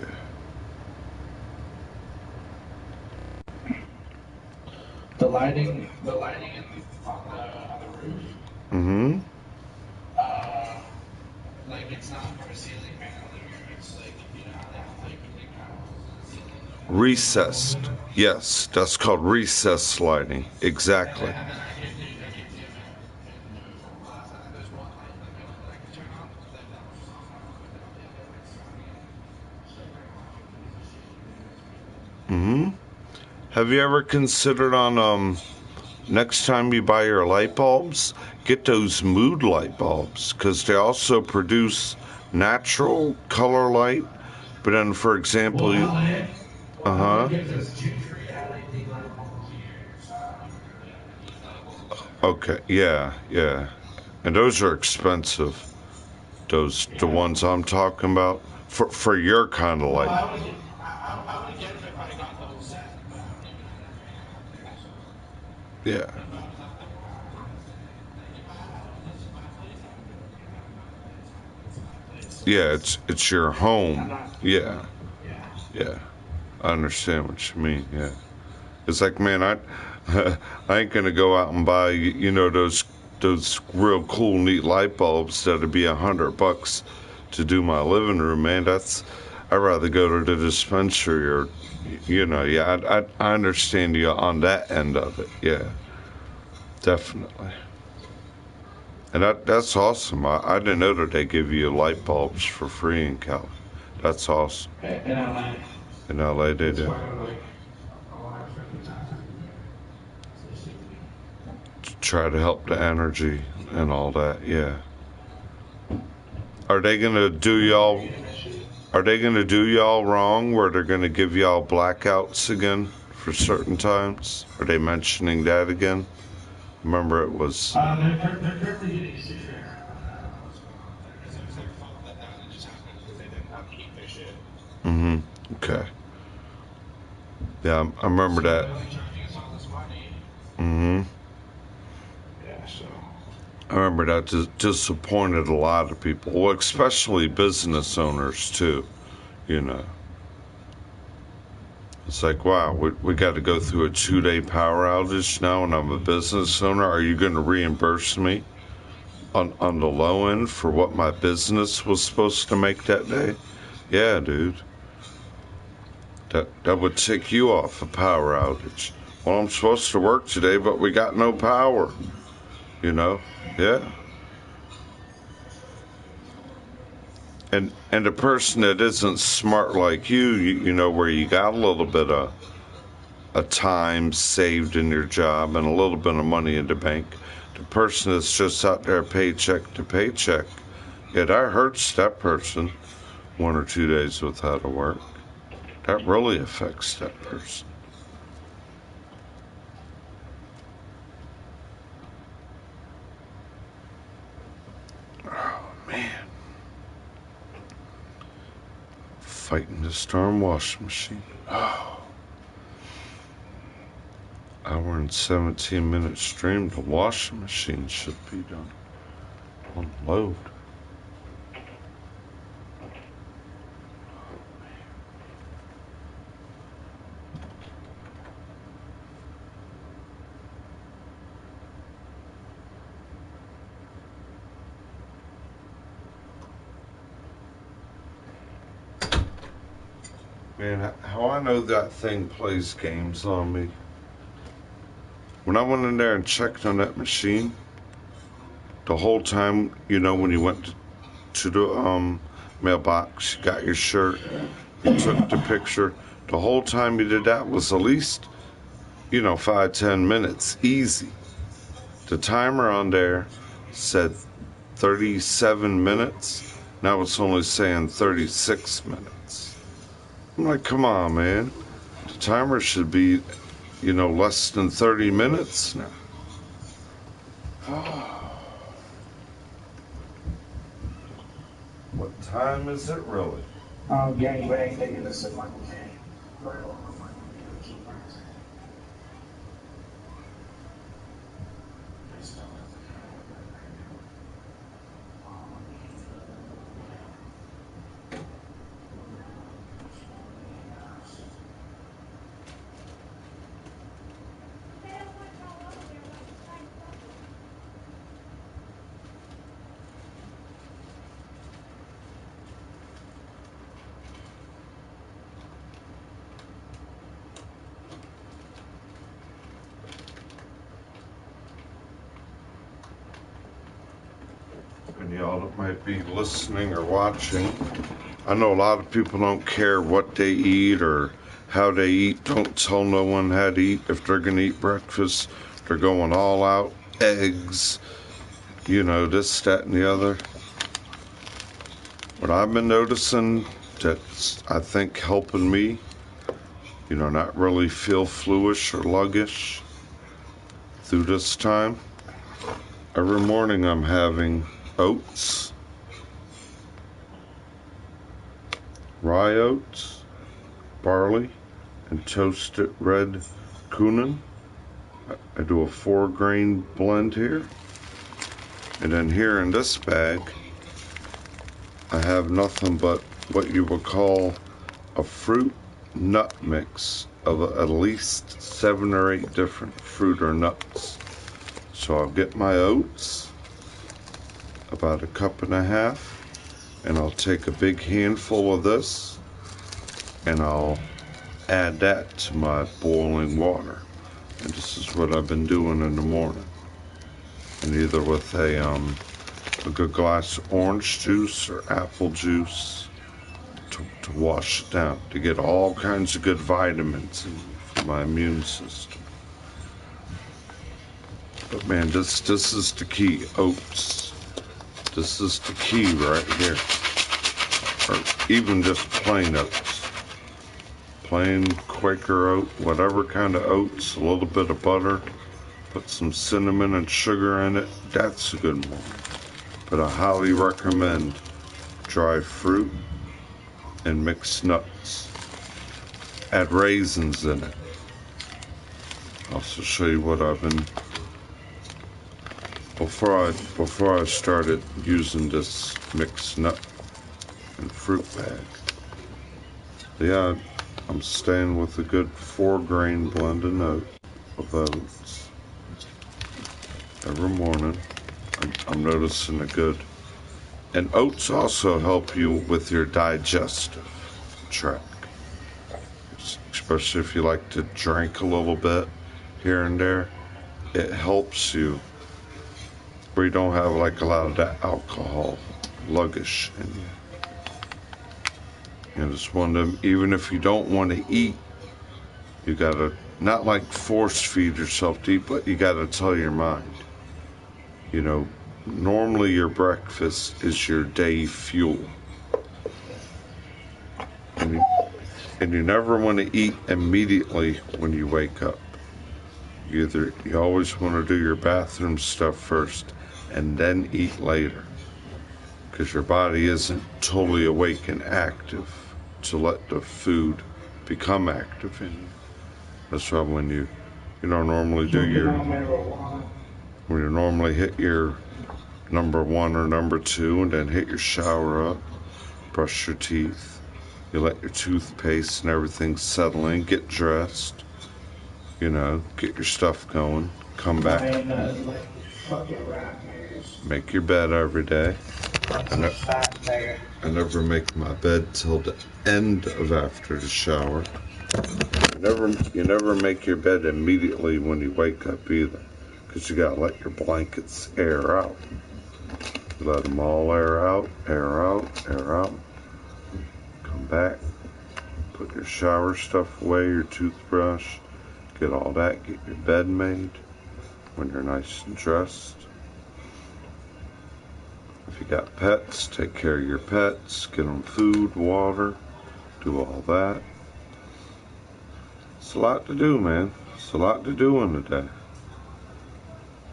The lighting on the roof. Mm-hmm. Like it's not for a ceiling fan on the roof. It's like they have like big panels on the ceiling. Recessed. Yes, that's called recessed lighting. Exactly. And then I can dim it and move glass. And then there's one light that I can turn on. That was off. Mm-hmm. Have you ever considered on next time you buy your light bulbs, get those mood light bulbs, because they also produce natural color light. But then, for example, uh-huh. Okay, yeah, yeah. And those are expensive. The ones I'm talking about for your kind of light. I would get it if I got the whole set. Yeah. Yeah, it's your home. Yeah. Yeah. I understand what you mean. Yeah. It's like, man, I ain't gonna go out and buy, those real cool, neat light bulbs that'd be $100 to do my living room, man. I'd rather go to the dispensary or, yeah. I understand you on that end of it. Yeah, definitely. And that's awesome. I didn't know that they give you light bulbs for free in Cali. That's awesome. In LA. In LA, they do. Try to help the energy and all that. Yeah. Are they gonna do y'all? Are they gonna do y'all wrong? Where they're gonna give y'all blackouts again for certain times? Are they mentioning that again? Remember, it was. They're currently getting upkeep their shit. Okay. Yeah, I remember that. Yeah, so. I remember that disappointed a lot of people, well, especially business owners too. You know, it's like, wow, we got to go through a 2-day power outage now, and I'm a business owner. Are you going to reimburse me on the low end for what my business was supposed to make that day? Yeah, dude. That would tick you off, a power outage. Well, I'm supposed to work today, but we got no power. You know? Yeah. And a person that isn't smart like you know, where you got a little bit of a time saved in your job and a little bit of money in the bank. The person that's just out there paycheck to paycheck, yeah, that hurts that person 1 or 2 days without a work. That really affects that person. Oh, man. Fighting the storm washing machine. Oh. Hour and 17-minute stream. The washing machine should be done. Unload. Man, how I know that thing plays games on me. When I went in there and checked on that machine, the whole time, you know, when you went to the mailbox, you got your shirt, you took the picture, the whole time you did that was at least, you know, 5-10 minutes, easy. The timer on there said 37 minutes. Now it's only saying 36 minutes. I'm like, come on, man. The timer should be, you know, less than 30 minutes now. What time is it really? Getting ready to get this in my day. And y'all that might be listening or watching, I know a lot of people don't care what they eat or how they eat. Don't tell no one how to eat. If they're gonna eat breakfast, they're going all out. Eggs, you know, this, that, and the other. What I've been noticing that's, I think, helping me, you know, not really feel fluish or luggish through this time. Every morning I'm having oats, rye oats, barley, and toasted red quinoa. I do a 4-grain blend here. And then here in this bag, I have nothing but what you would call a fruit nut mix of at least 7 or 8 different fruit or nuts. So I'll get my oats, about 1.5 cups, and I'll take a big handful of this, and I'll add that to my boiling water. And this is what I've been doing in the morning. And either with a good glass of orange juice or apple juice to wash it down, to get all kinds of good vitamins for my immune system. But man, this is the key, oats. This is the key right here. Or even just plain oats. Plain Quaker oat, whatever kind of oats, a little bit of butter, put some cinnamon and sugar in it. That's a good one. But I highly recommend dry fruit and mixed nuts. Add raisins in it. I'll also show you what I've been before I started using this mixed nut and fruit bag. Yeah, I'm staying with a good 4-grain blend of oats every morning. I'm noticing a good, and oats also help you with your digestive tract, especially if you like to drink a little bit here and there. It helps you where you don't have like a lot of that alcohol sluggish in you. And it's one of them, even if you don't want to eat, you gotta not like force feed yourself to eat, but you gotta tell your mind, you know, normally your breakfast is your day fuel. And you never want to eat immediately when you wake up. You always want to do your bathroom stuff first and then eat later, because your body isn't totally awake and active to let the food become active in you. That's why when you normally do when you normally hit your number 1 or number 2 and then hit your shower up, brush your teeth, you let your toothpaste and everything settle in, get dressed, get your stuff going, come back, make your bed every day. I never make my bed till the end of after the shower. You never make your bed immediately when you wake up either, because you gotta let your blankets air out. You let them all air out, air out, air out. Come back, put your shower stuff away, your toothbrush, get all that, get your bed made when you're nice and dressed. If you got pets, take care of your pets, get them food, water, do all that. It's a lot to do, man. It's a lot to do in a day.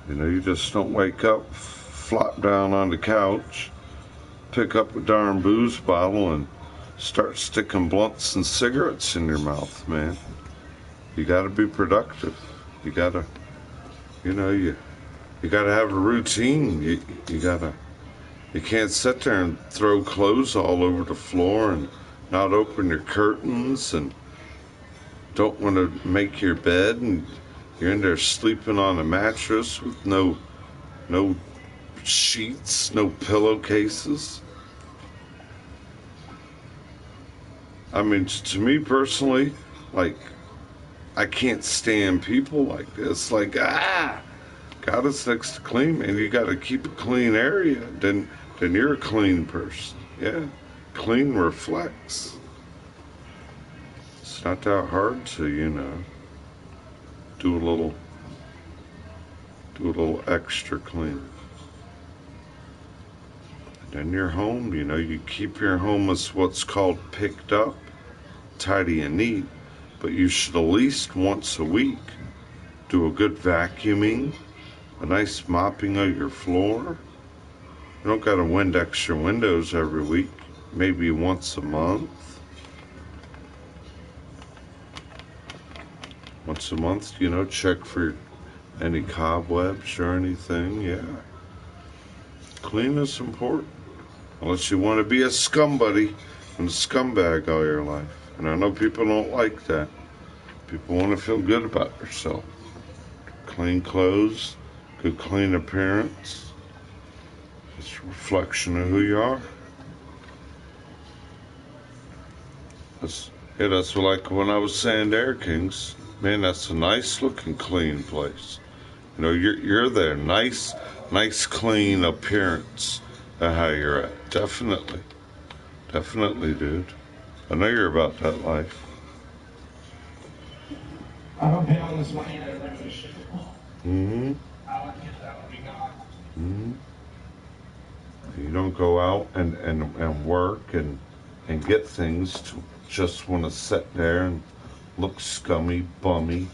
You just don't wake up, flop down on the couch, pick up a darn booze bottle and start sticking blunts and cigarettes in your mouth, man. You gotta be productive. You gotta, you gotta have a routine. You can't sit there and throw clothes all over the floor and not open your curtains and don't want to make your bed, and you're in there sleeping on a mattress with no sheets, no pillowcases. I mean, to me personally, like, I can't stand people like this. Like, God is next to clean, man. You got to keep a clean area. Then you're a clean person. Yeah, clean reflects. It's not that hard to, do a little extra clean. And then your home, you keep your home as what's called picked up, tidy and neat, but you should at least once a week do a good vacuuming, a nice mopping of your floor. You don't got to Windex your windows every week, maybe once a month. Once a month, check for any cobwebs or anything, yeah. Clean is important, unless you want to be a scumbuddy and a scumbag all your life. And I know people don't like that. People want to feel good about themselves. Clean clothes, good clean appearance. It's a reflection of who you are. That's like when I was saying to Air Kings, man, that's a nice looking clean place. You're there. Nice clean appearance of how you're at. Definitely, dude. I know you're about that life. I don't pay all this money to rent this shit. Mm-hmm. I would get that would be gone. Mm-hmm. You don't go out and work and get things to just want to sit there and look scummy, bummy,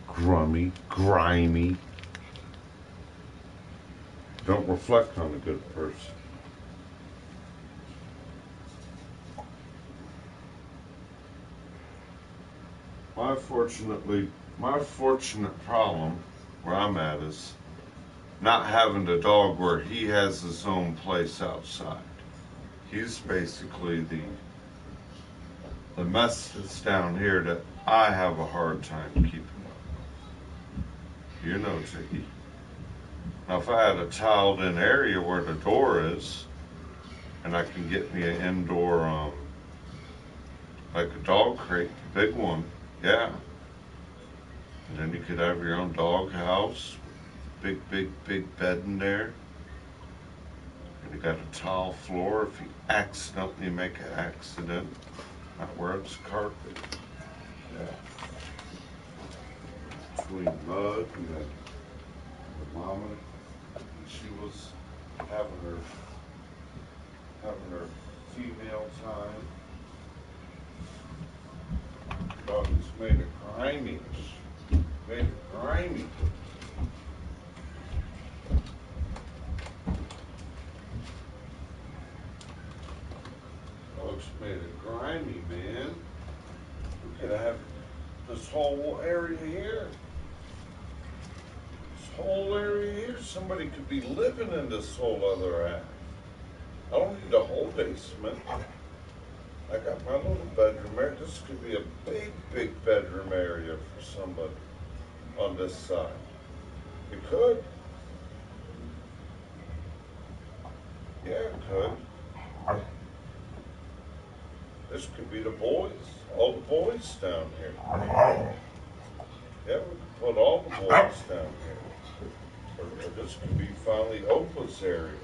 grummy, grimy. Don't reflect on a good person. my fortunate problem where I'm at is not having the dog where he has his own place outside. He's basically the mess that's down here that I have a hard time keeping up. You know, Ziggy. Now, if I had a tiled-in area where the door is, and I can get me an indoor, like a dog crate, the big one, yeah. And then you could have your own dog house, big bed in there. And you got a tile floor if you accidentally make an accident, not where it's carpet. Yeah. Between mud and the mama, and she was having her female time. Dog's made it grimy. Made it grimy. Dog's made it grimy, man. We could have this whole area here. This whole area here, somebody could be living in this whole other half. I don't need a whole basement. I got my little bedroom area. This could be a big bedroom area for somebody on this side. It could. Yeah, it could. This could be the boys. All the boys down here. Yeah, we could put all the boys down here. Or this could be finally Opa's area,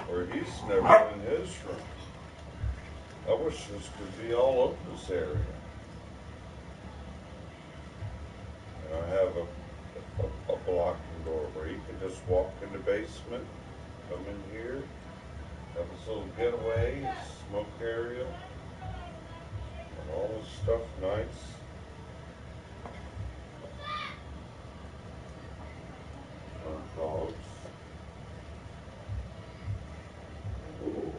where he's never in his room. I wish this could be all Opa's area. And I have a blocking door where you can just walk in the basement, come in here, have this little getaway, smoke area, and all this stuff nice. Dogs. Ooh.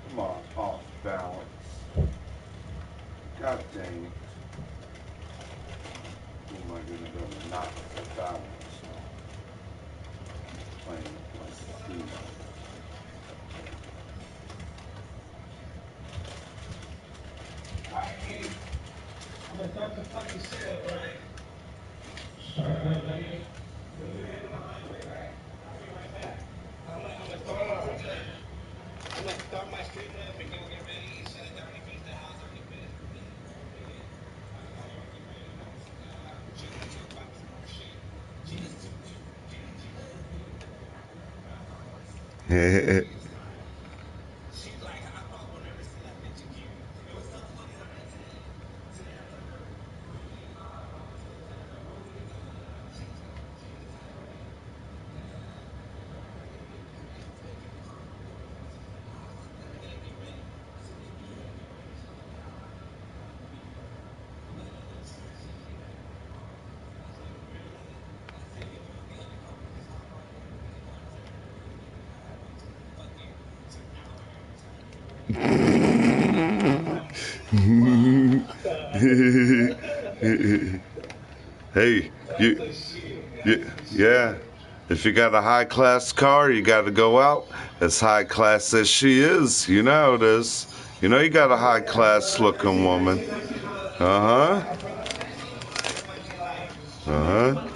Come on, off balance. God dang it. Who am I going to go knock the balance on? Playing with my feet. I'm gonna talk to fucking Sarah, right? I'm gonna start my stream up and get ready and shut it down and finish the house or get finished. Hey, yeah. If you got a high-class car, you got to go out as high-class as she is. You know how it is. You know you got a high-class looking woman. Uh-huh. Uh-huh.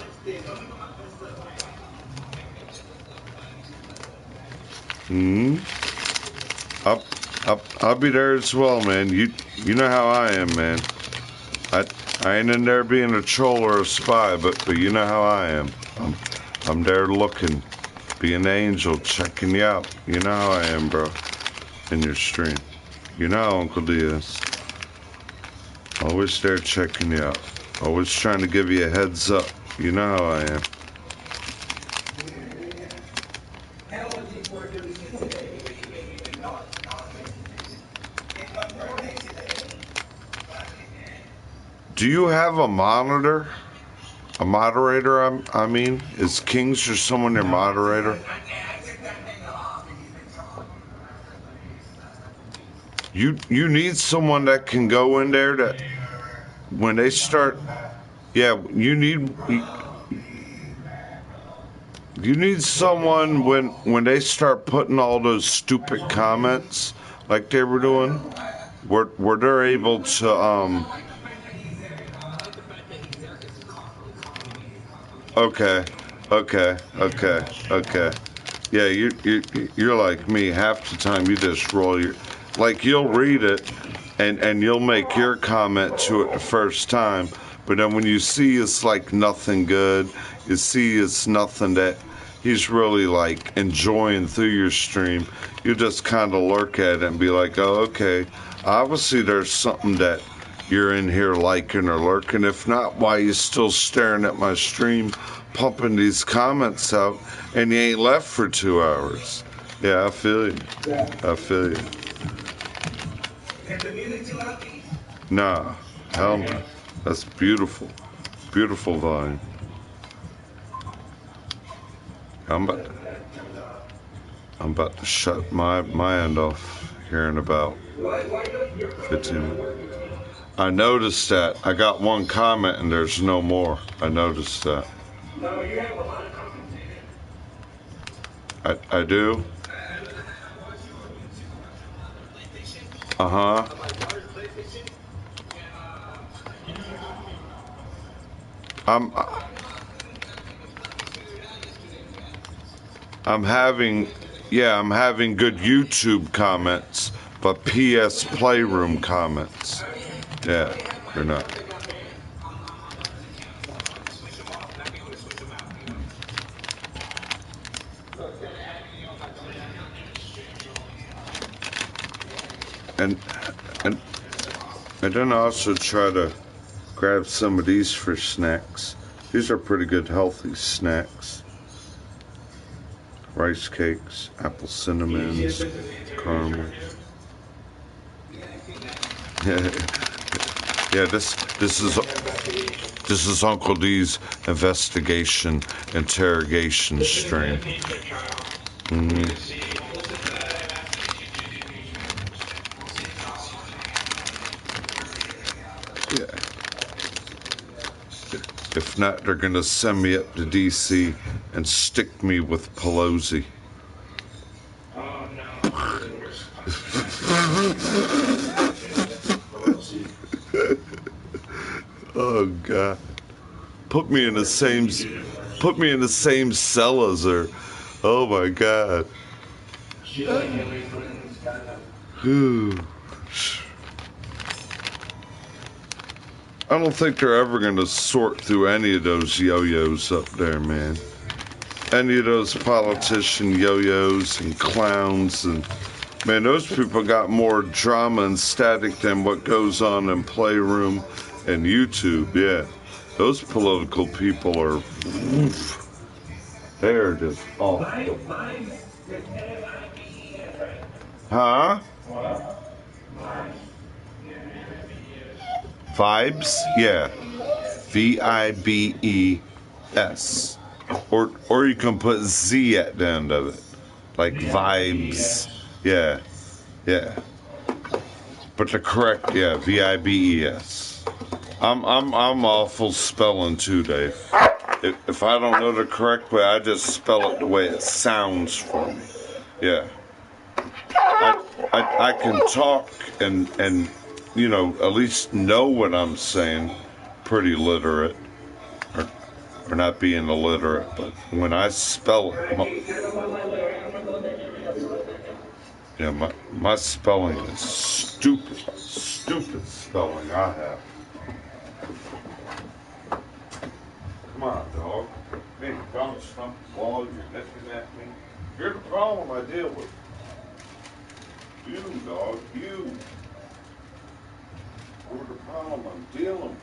Mm-hmm. I'll be there as well, man. You know how I am, man. I ain't in there being a troll or a spy, but you know how I am. I'm there looking, be an angel, checking you out. You know how I am, bro. In your stream. You know how Uncle D is. Always there checking you out. Always trying to give you a heads up. You know how I am. Do you have a monitor? A moderator, I mean? Is Kings or someone your moderator? You need someone that can go in there that when they start, yeah, you need someone when they start putting all those stupid comments like they were doing, where they're able to okay. Yeah, you're like me. Half the time you just roll your, like you'll read it, and you'll make your comment to it the first time, but then when you see it's like nothing good, you see it's nothing that he's really like enjoying through your stream, you just kind of lurk at it and be like, oh, okay, obviously there's something that you're in here liking or lurking. If not, why you still staring at my stream, pumping these comments out, and you ain't left for 2 hours? Yeah, I feel you. I feel you. Nah, hell no. That's beautiful. Beautiful volume. I'm about to shut my end off here in about 15 minutes. I noticed that. I got one comment and there's no more. I noticed that. I do? Uh-huh. I'm having good YouTube comments, but PS Playroom comments. Yeah, they're not. And then I also try to grab some of these for snacks. These are pretty good healthy snacks. Rice cakes, apple cinnamons, caramel. Yeah, this is Uncle D's investigation interrogation stream. Yeah. If not, they're gonna send me up to DC and stick me with Pelosi. Oh God! Put me in the same cell as her. Oh my God! I don't think they're ever gonna sort through any of those yo-yos up there, man. Any of those politician yo-yos and clowns, and man, those people got more drama and static than what goes on in Playroom and YouTube. Yeah, those political people are, they're just awful. Huh? Vibes? Yeah. VIBES. Or you can put Z at the end of it. Like vibes. Yeah. Yeah. But the correct, yeah, VIBES. I'm awful spelling too, Dave. If I don't know the correct way, I just spell it the way it sounds for me. Yeah. I can talk and you know, at least know what I'm saying, pretty literate, or not being illiterate, but when I spell it, my spelling is stupid spelling I have. Come on, dog. Hey, don't stump the wall, you're looking at me. You're the problem I deal with. You, dog, you. You're the problem I'm dealing with.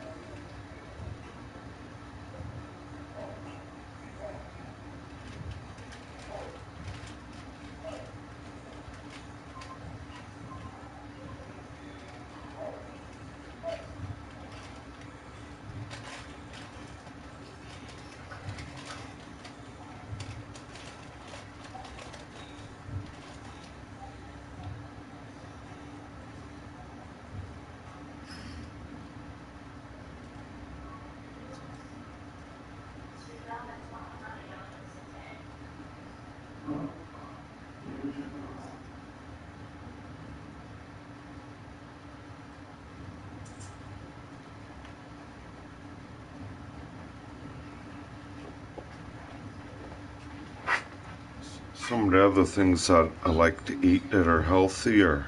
Some of the other things I like to eat that are healthy are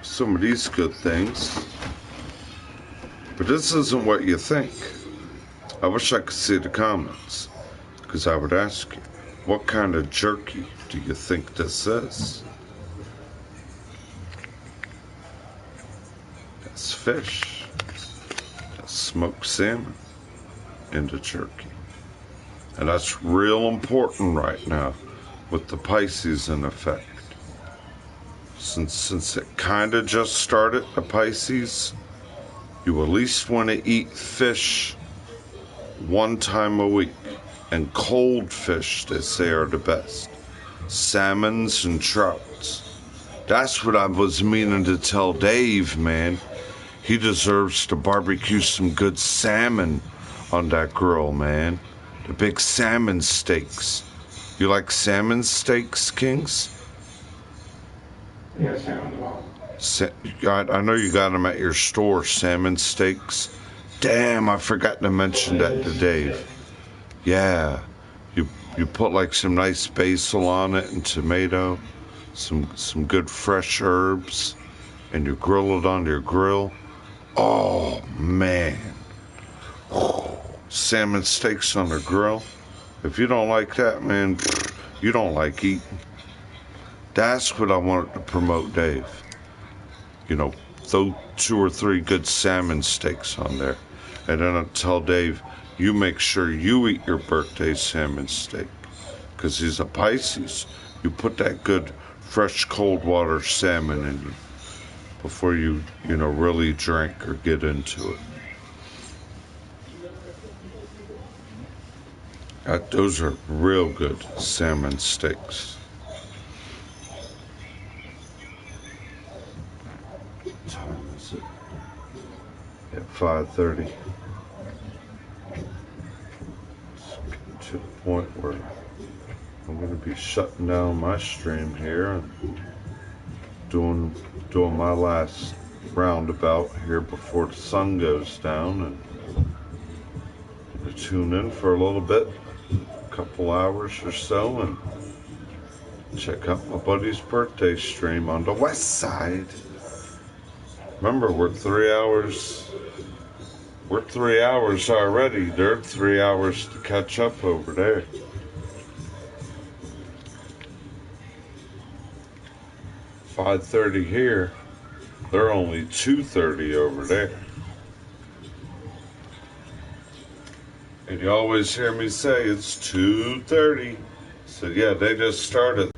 some of these good things. But this isn't what you think. I wish I could see the comments, because I would ask you, what kind of jerky do you think this is? That's fish. That's smoked salmon in the jerky. And that's real important right now with the Pisces in effect. Since it kind of just started, the Pisces, you at least want to eat fish 1 time a week. And cold fish, they say, are the best. Salmons and trouts. That's what I was meaning to tell Dave, man. He deserves to barbecue some good salmon on that grill, man. The big salmon steaks. You like salmon steaks, Kings? Yeah, salmon well. I know you got them at your store, salmon steaks. Damn, I forgot to mention that to Dave. Yeah, you put like some nice basil on it and tomato, some good fresh herbs, and you grill it on your grill. Oh man. Salmon steaks on the grill. If you don't like that, man, you don't like eating. That's what I wanted to promote, Dave. You know, throw 2 or 3 good salmon steaks on there. And then I tell Dave, you make sure you eat your birthday salmon steak. Because he's a Pisces. You put that good, fresh, cold water salmon in you before you really drink or get into it. Those are real good salmon steaks. What time is it? At 5:30. Let's get to the point where I'm going to be shutting down my stream here and doing my last roundabout here before the sun goes down, and tune in for a little bit, a couple hours or so, and check out my buddy's birthday stream on the west side. Remember, we're 3 hours already. They're 3 hours to catch up over there. $5:30 here. They're only 2:30 over there. And you always hear me say it's 2:30. So yeah, they just started.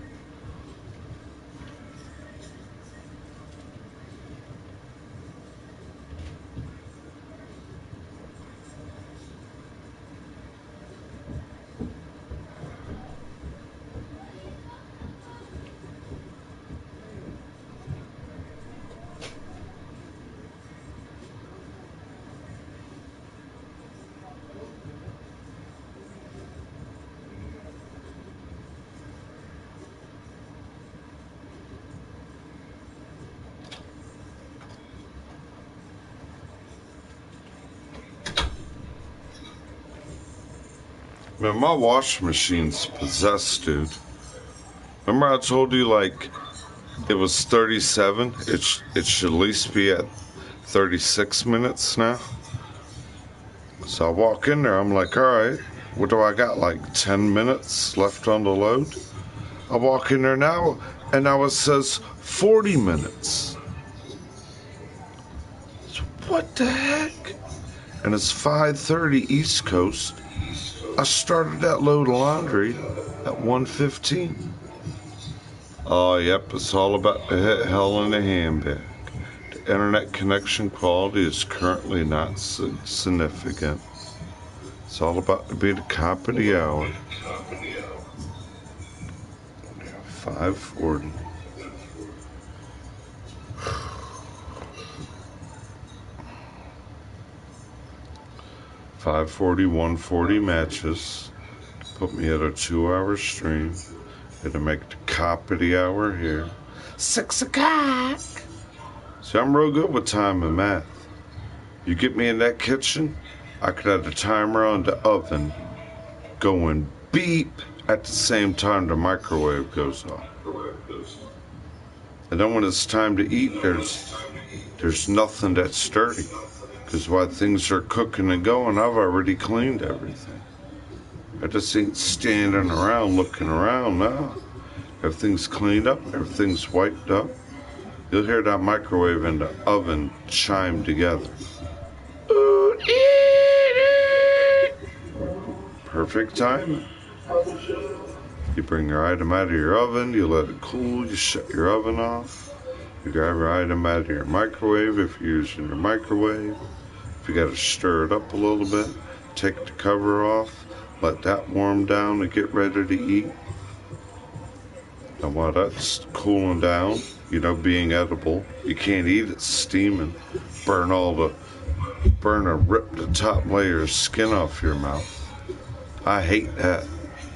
Man, my washing machine's possessed, dude. Remember I told you, like, it was 37? It should at least be at 36 minutes now. So I walk in there, I'm like, alright, what do I got, like 10 minutes left on the load? I walk in there now, and now it says 40 minutes. So what the heck? And it's 5:30 East Coast. I started that load of laundry at 1:15. Oh, yep, it's all about the hell in a handbag. The internet connection quality is currently not significant. It's all about to be the cop of the hour. 5:40. $5:40, 1:40 matches. Put me at a 2-hour stream. Gonna make the cop of the hour here. 6 o'clock. See, I'm real good with time and math. You get me in that kitchen, I could have the timer on the oven going beep At the same time, the microwave goes off. And then when it's time to eat, there's nothing that's dirty. Because while things are cooking and going, I've already cleaned everything. I just ain't standing around looking around now. Everything's cleaned up, everything's wiped up. You'll hear that microwave and the oven chime together. Perfect timing. You bring your item out of your oven, you let it cool, you shut your oven off. You grab your item out of your microwave if you're using your microwave. If you gotta stir it up a little bit, take the cover off, let that warm down and get ready to eat. And while that's cooling down, you know, being edible, you can't eat it steaming. Burn and rip the top layer of skin off your mouth. I hate that.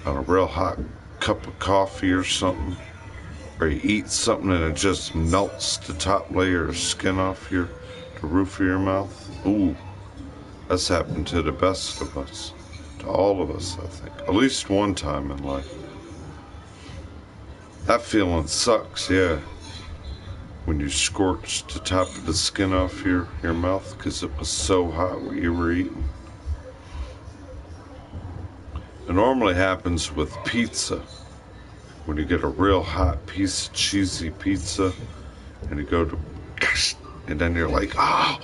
On a real hot cup of coffee or something, or you eat something and it just melts the top layer of skin off the roof of your mouth. Ooh, that's happened to the best of us, to all of us, I think, at least one time in life. That feeling sucks, yeah, when you scorched the top of the skin off your mouth because it was so hot what you were eating. It normally happens with pizza. When you get a real hot piece of cheesy pizza and you go to, and then you're like, oh,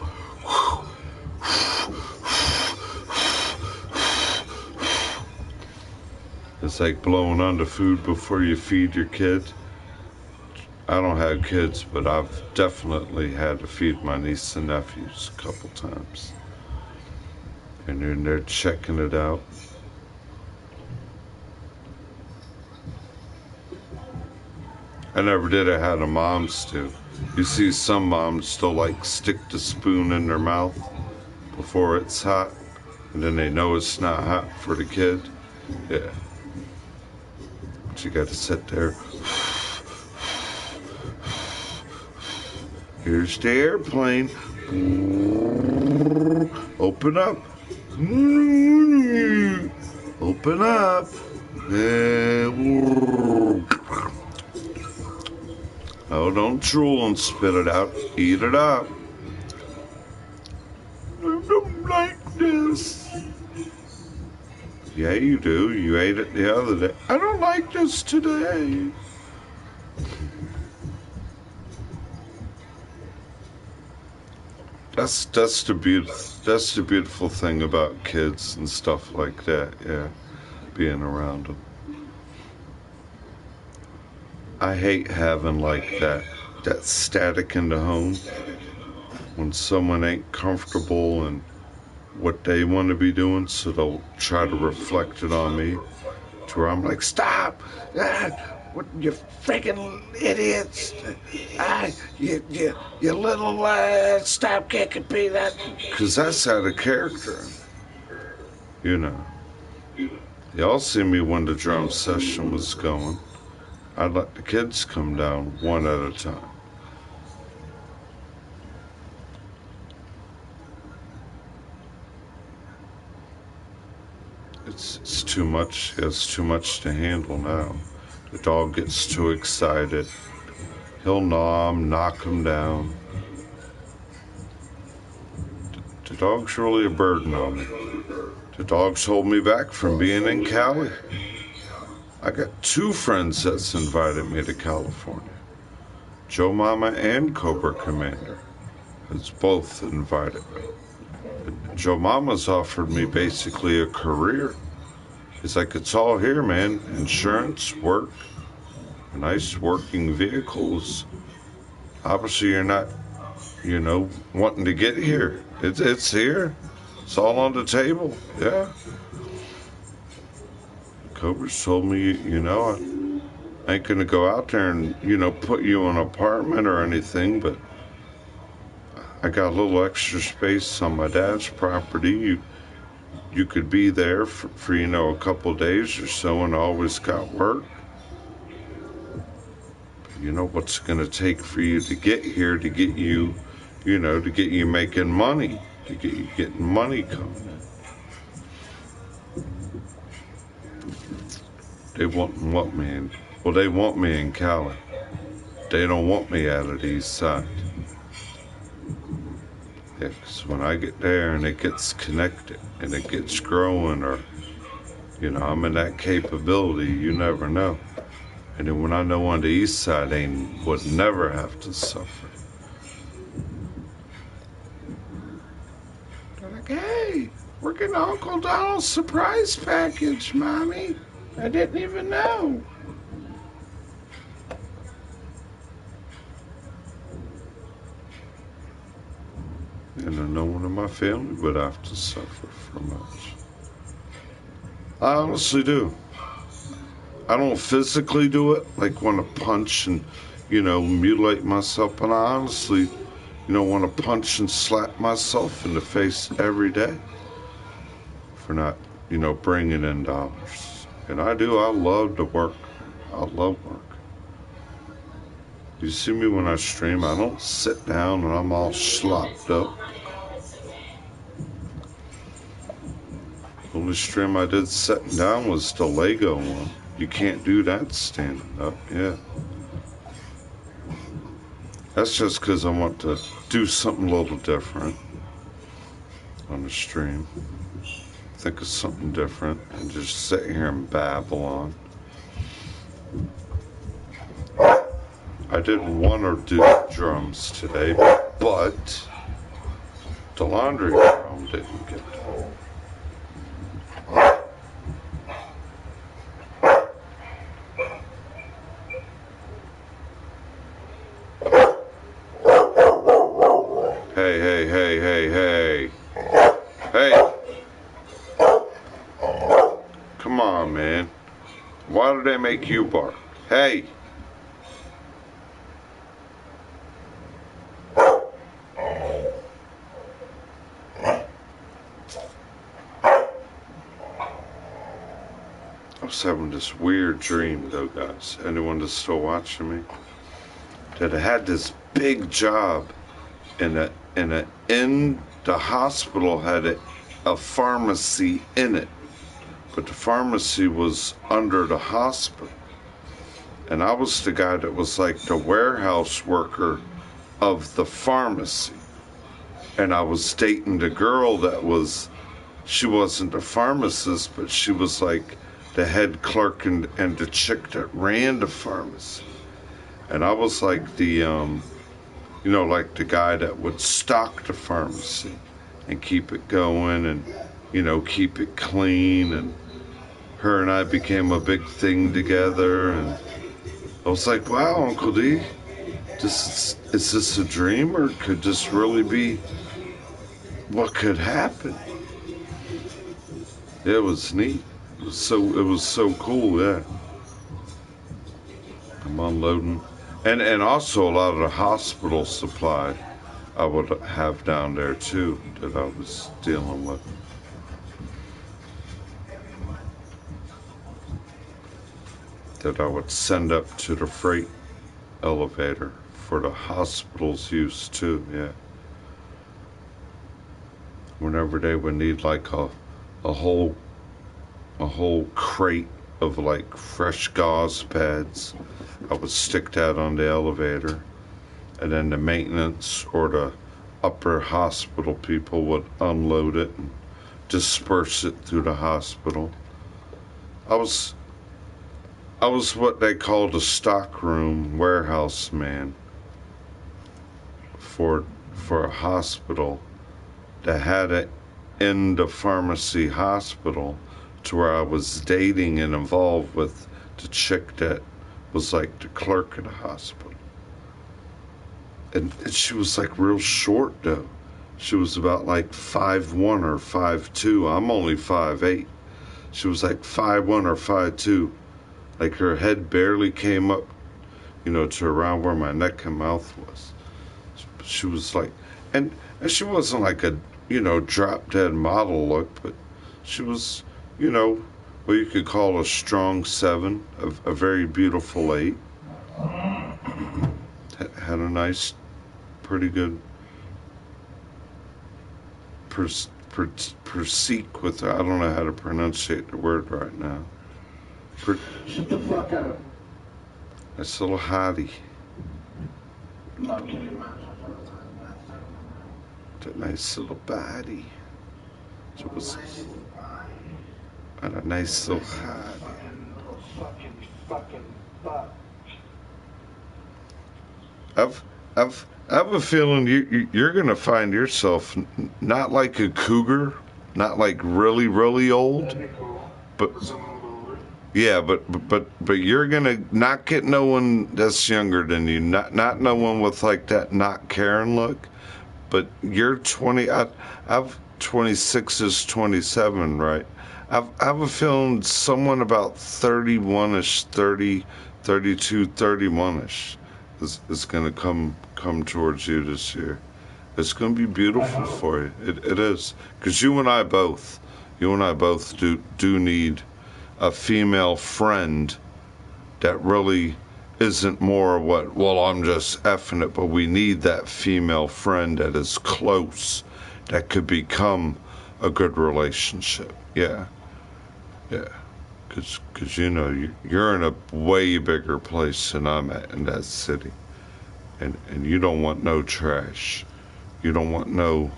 it's like blowing on the food before you feed your kid. I don't have kids, but I've definitely had to feed my niece and nephews a couple times. And they're checking it out. I never did. I had a moms do. You see some moms still like stick the spoon in their mouth before it's hot, and then they know it's not hot for the kid. Yeah. But you gotta sit there. Here's the airplane. Open up. Open up. Oh, don't drool and spit it out. Eat it up. I don't like this. Yeah, you do. You ate it the other day. I don't like this today. That's the beautiful thing about kids and stuff like that. Yeah, being around them. I hate having like that static in the home when someone ain't comfortable in what they want to be doing, so they'll try to reflect it on me, to where I'm like, stop, what, you freaking idiots, you little, stop kicking me, that, because that's out of character, you know. Y'all see me when the drum session was going. I'd let the kids come down one at a time. It's too much. It's too much to handle now. The dog gets too excited. He'll gnaw him, knock him down. The dog's really a burden on me. The dog's hold me back from being in Cali. I got two friends that's invited me to California. Joe Mama and Cobra Commander has both invited me. Joe Mama's offered me basically a career. He's like, it's all here, man. Insurance, work, nice working vehicles. Obviously, you're not, wanting to get here. It's here. It's all on the table. Yeah. Cobra's told me, I ain't gonna go out there and, put you in an apartment or anything, but I got a little extra space on my dad's property. You could be there for a couple days or so, and I always got work. But what's it gonna take for you to get here, to get you, to get you making money, to get you getting money coming in. They want me in, well, they want me in Cali. They don't want me out of the east side. Yeah, 'cause when I get there and it gets connected and it gets growing, or, you know, I'm in that capability, you never know. And then when I know on the east side, they would never have to suffer. They're like, hey, we're getting Uncle Donald's surprise package, Mommy. I didn't even know. And no one in my family would have to suffer from much. I honestly do. I don't physically do it, like want to punch and, you know, mutilate myself, but I honestly, you know, want to punch and slap myself in the face every day for not, you know, bringing in dollars. And I do. I love to work. I love work. You see me when I stream, I don't sit down and I'm all slopped up. The only stream I did sitting down was the Lego one. You can't do that standing up, yeah. That's just because I want to do something a little different on the stream. Think of something different and just sit here and babble on. I didn't want to do drums today, but the laundry drum didn't get done. Hey, hey, hey, hey, hey. Hey. Come on, man. Why do they make you bark? Hey. I was having this weird dream, though, guys. Anyone that's still watching me? That I had this big job in the hospital had a pharmacy in it, but the pharmacy was under the hospital, and I was the guy that was like the warehouse worker of the pharmacy, and I was dating the girl that was, she wasn't a pharmacist, but she was like the head clerk and the chick that ran the pharmacy, and I was like the you know, like the guy that would stock the pharmacy and keep it going and, you know, keep it clean. And her and I became a big thing together. And I was like, wow, Uncle D, is this a dream, or could this really be what could happen? It was neat. It was so cool, yeah. I'm unloading. And also a lot of the hospital supply I would have down there too that I was dealing with. That I would send up to the freight elevator for the hospital's use too, yeah. Whenever they would need like a whole crate of like fresh gauze pads, I would stick that on the elevator, and then the maintenance or the upper hospital people would unload it and disperse it through the hospital. I was what they called a stockroom warehouse man for a hospital that had it in the pharmacy hospital, to where I was dating and involved with the chick that was like the clerk of the hospital. And she was like real short though. She was about like 5'1" or 5'2". I'm only 5'8". She was like 5'1" or 5'2". Like her head barely came up, you know, to around where my neck and mouth was. She was like, and she wasn't like a, you know, drop dead model look, but she was, you know, what you could call a strong 7, a very beautiful 8. Had a nice, pretty good physique with her. I don't know how to pronunciate the word right now. Shut the fuck up. Nice little hottie. No, I'm kidding, man. That nice little body. So what's Nice little body. and a nice little hottie. Fucking fuck. I have a feeling you're gonna find yourself not like a cougar, not like really old, That'd be cool. but Yeah, but you're gonna not get no one that's younger than you, not no one with like that not caring look, but you're 20. I've 26 is 27, right? I have a feeling someone about 31ish, 30, 32, 31ish is gonna come towards you this year. It's gonna be beautiful for you. It is, because you and I both do need a female friend that really isn't more what, well, I'm just effing it, but we need that female friend that is close, that could become a good relationship. Yeah. Because you know, you're in a way bigger place than I'm at in that city. And you don't want no trash. You don't want no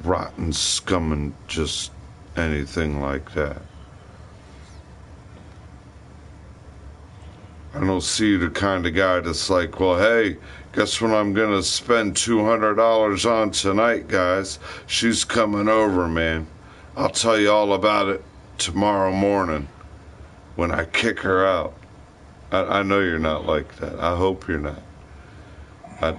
rotten scum and just anything like that. I don't see you the kind of guy that's like, well, hey, guess what I'm going to spend $200 on tonight, guys? She's coming over, man. I'll tell you all about it tomorrow morning when I kick her out. I know you're not like that. I hope you're not. I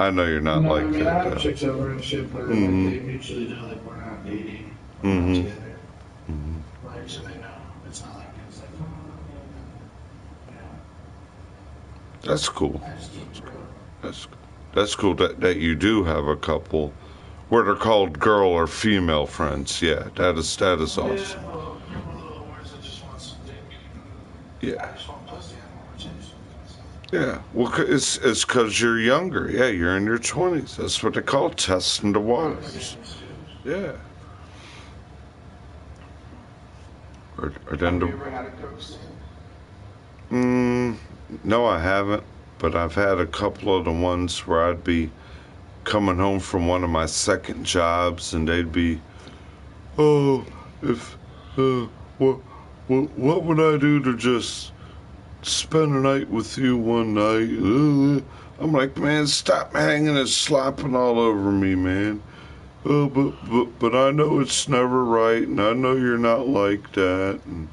know you're not like that. I have chicks over and shit, but they mutually know that we're not dating. We're not together. Like, so they know. It's not like it's like, That's cool. That's cool that you do have a couple where they're called girl or female friends. Yeah, that is awesome. Yeah, well, a little words that just want some dick. Yeah. I just want pussy. I don't want to change something. Yeah, well, it's because you're younger. Yeah, you're in your 20s. That's what they call testing the waters. Yeah. Or then Have you ever had a coke stand? No, I haven't. But I've had a couple of the ones where I'd be coming home from one of my second jobs, and they'd be, oh, what would I do to just spend a night with you one night? I'm like, man, stop hanging and slopping all over me, man. But I know it's never right, and I know you're not like that, and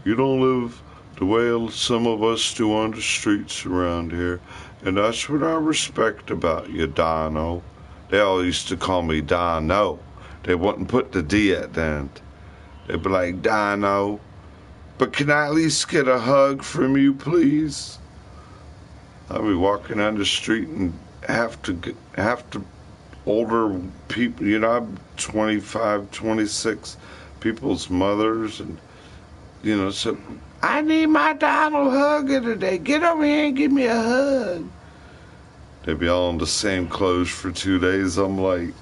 you don't live the way some of us do on the streets around here, and that's what I respect about you, Dono. They all used to call me Dono. They wouldn't put the D at the end. They'd be like, Dono, but can I at least get a hug from you, please? I'll be walking down the street and have to older people, you know, I'm 25, 26, people's mothers, and, you know, so, I need my Donald hugger today. Get over here and give me a hug. They'd be all in the same clothes for 2 days. I'm like,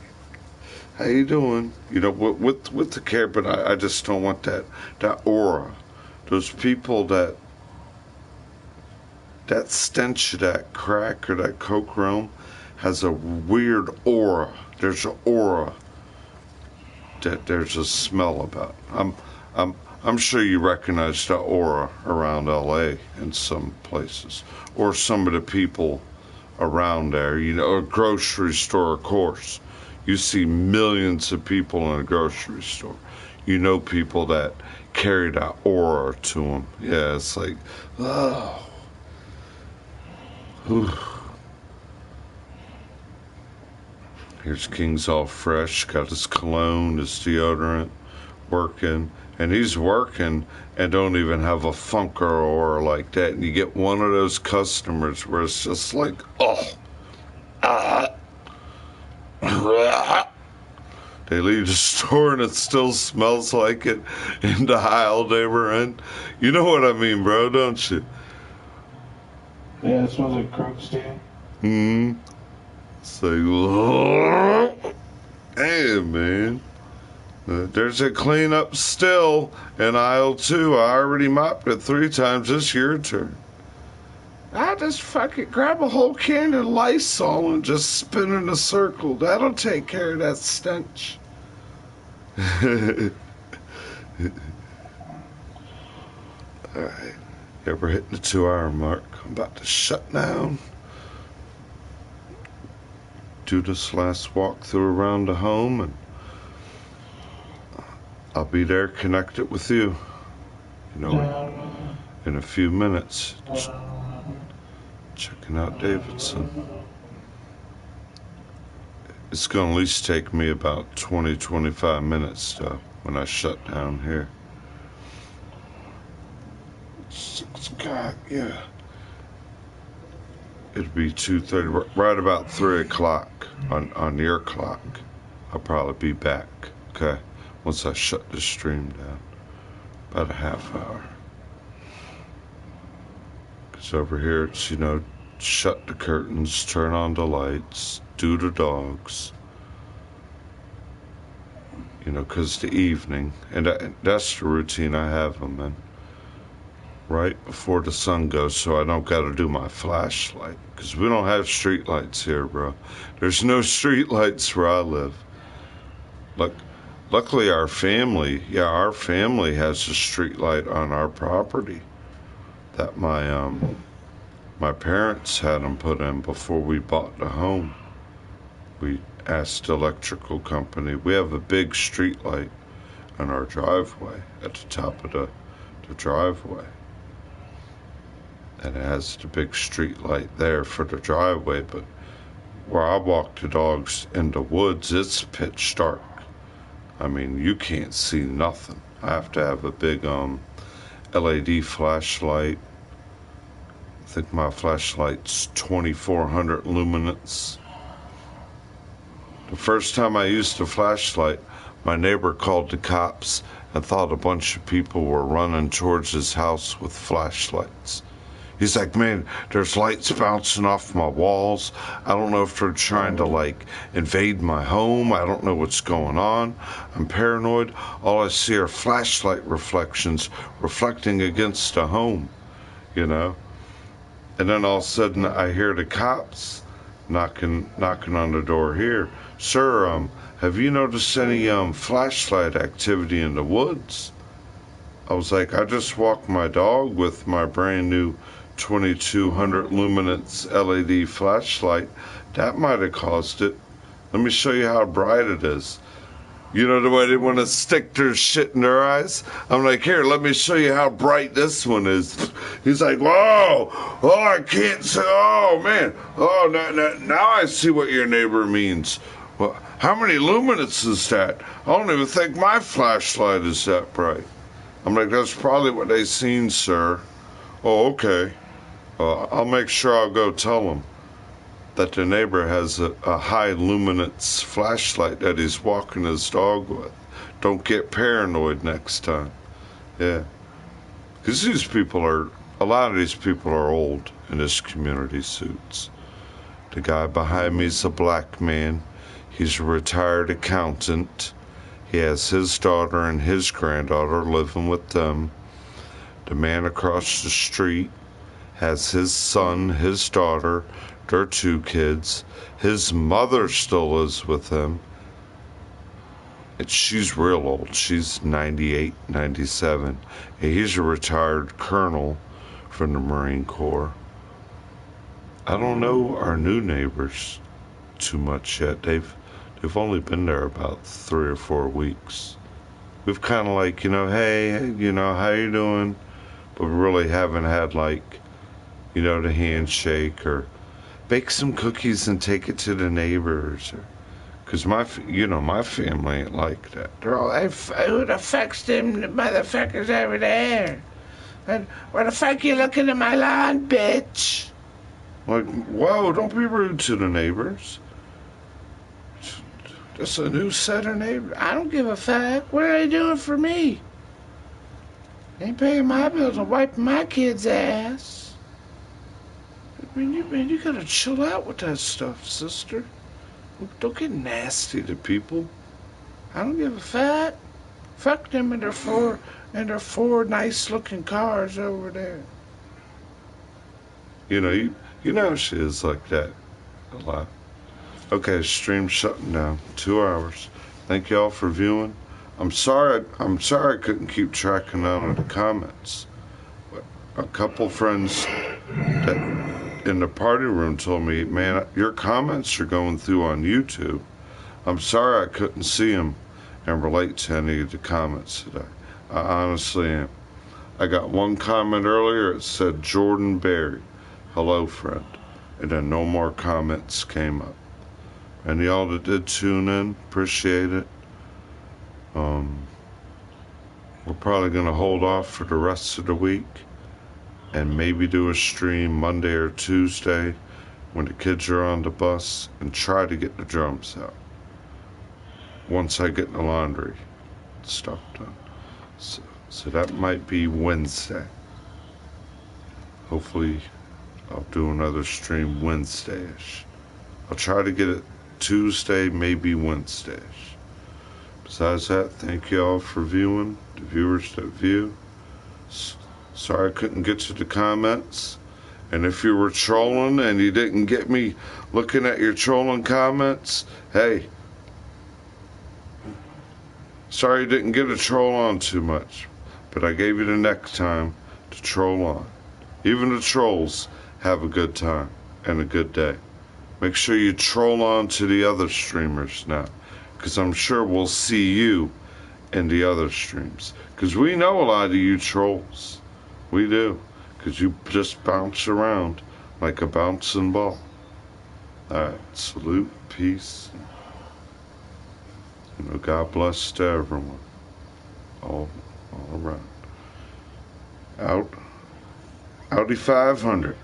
how you doing? You know, with the care, but I just don't want that aura. Those people that stench of that crack or that coke realm has a weird aura. There's an aura that there's a smell about. I'm sure you recognize the aura around LA in some places, or some of the people around there. You know, a grocery store, of course. You see millions of people in a grocery store. You know people that carry that aura to them. Yeah, it's like, oh. Here's King's all fresh, got his cologne, his deodorant, working. And he's working and don't even have a funker or like that. And you get one of those customers where it's just like, they leave the store and it still smells like it in the aisle they were in. You know what I mean, bro, don't you? Yeah, it smells like coke stand. It's like, hey, man. There's a cleanup still in aisle 2. I already mopped it 3 times. It's your turn. I just fucking grab a whole can of Lysol and just spin in a circle. That'll take care of that stench. Alright. Yeah, we're hitting the 2-hour mark. I'm about to shut down. Do this last walkthrough around the home, and I'll be there connected with you. You know, in a few minutes. Checking out Davidson. It's going to at least take me about 20-25 minutes though when I shut down here. Yeah. It'd be 2:30, right about 3 o'clock on your clock. I'll probably be back, okay? Once I shut the stream down. About a half hour. Because over here it's, you know, shut the curtains, turn on the lights, do the dogs. You know, because the evening, and that's the routine I have them in. Right before the sun goes, so I don't got to do my flashlight. Because we don't have street lights here, bro. There's no street lights where I live. Luckily our family has a street light on our property that my parents had them put in before we bought the home. We asked the electrical company. We have a big street light on our driveway, at the top of the driveway. And it has the big street light there for the driveway, but where I walk the dogs in the woods, it's pitch dark. I mean, you can't see nothing. I have to have a big LED flashlight. I think my flashlight's 2400 luminance. The first time I used a flashlight, my neighbor called the cops and thought a bunch of people were running towards his house with flashlights. He's like, man, there's lights bouncing off my walls. I don't know if they're trying to, like, invade my home. I don't know what's going on. I'm paranoid. All I see are flashlight reflections reflecting against the home, you know? And then all of a sudden I hear the cops knocking on the door here. Sir, have you noticed any flashlight activity in the woods? I was like, I just walked my dog with my brand new 2200 luminance LED flashlight. That might have caused it. Let me show you how bright it is. You know the way they want to stick their shit in their eyes? I'm like, here, let me show you how bright this one is. He's like, whoa, oh, I can't see, oh, man. Oh, now I see what your neighbor means. Well, how many luminance is that? I don't even think my flashlight is that bright. I'm like, that's probably what they seen, sir. Oh, okay. I'll make sure I'll go tell them that the neighbor has a high luminance flashlight that he's walking his dog with. Don't get paranoid next time. Yeah. Because a lot of these people are old in this community, Suits. The guy behind me is a black man. He's a retired accountant. He has his daughter and his granddaughter living with them. The man across the street has his son, his daughter, their 2 kids. His mother still lives with him. And she's real old. She's 98, 97. And he's a retired colonel from the Marine Corps. I don't know our new neighbors too much yet. They've only been there about 3 or 4 weeks. We've kind of like, you know, hey, you know, how you doing? But we really haven't had, like, you know, the handshake or bake some cookies and take it to the neighbors. Because my family ain't like that. They're all, hey, who the fuck's them motherfuckers over there? And where the fuck you looking at my lawn, bitch? Like, whoa, don't be rude to the neighbors. Just a new set of neighbors. I don't give a fuck. What are they doing for me? They ain't paying my bills and wiping my kid's ass. I mean, you gotta chill out with that stuff, sister. Don't get nasty to people. I don't give a fuck. Fuck them and their four nice looking cars over there. You know she is like that a lot. Okay, stream shutting down. 2 hours. Thank y'all for viewing. I'm sorry I couldn't keep tracking down of the comments. A couple friends that in the party room told me, man, your comments are going through on YouTube. I'm sorry I couldn't see them and relate to any of the comments today. I honestly am. I got one comment earlier. It said Jordan Berry, hello friend, and then no more comments came up. And y'all that did tune in, appreciate it. We're probably gonna hold off for the rest of the week and maybe do a stream Monday or Tuesday when the kids are on the bus and try to get the drums out once I get the laundry stuff done. So that might be Wednesday. Hopefully I'll do another stream Wednesday-ish. I'll try to get it Tuesday, maybe Wednesday-ish. Besides that, thank you all for viewing, the viewers that view. Sorry I couldn't get to the comments. And if you were trolling and you didn't get me looking at your trolling comments, hey, sorry you didn't get a troll on too much. But I gave you the next time to troll on. Even the trolls have a good time and a good day. Make sure you troll on to the other streamers now, because I'm sure we'll see you in the other streams. Because we know a lot of you trolls. We do. Because you just bounce around like a bouncing ball. Alright, salute, peace. God bless to everyone. All around. Out. Audi 500.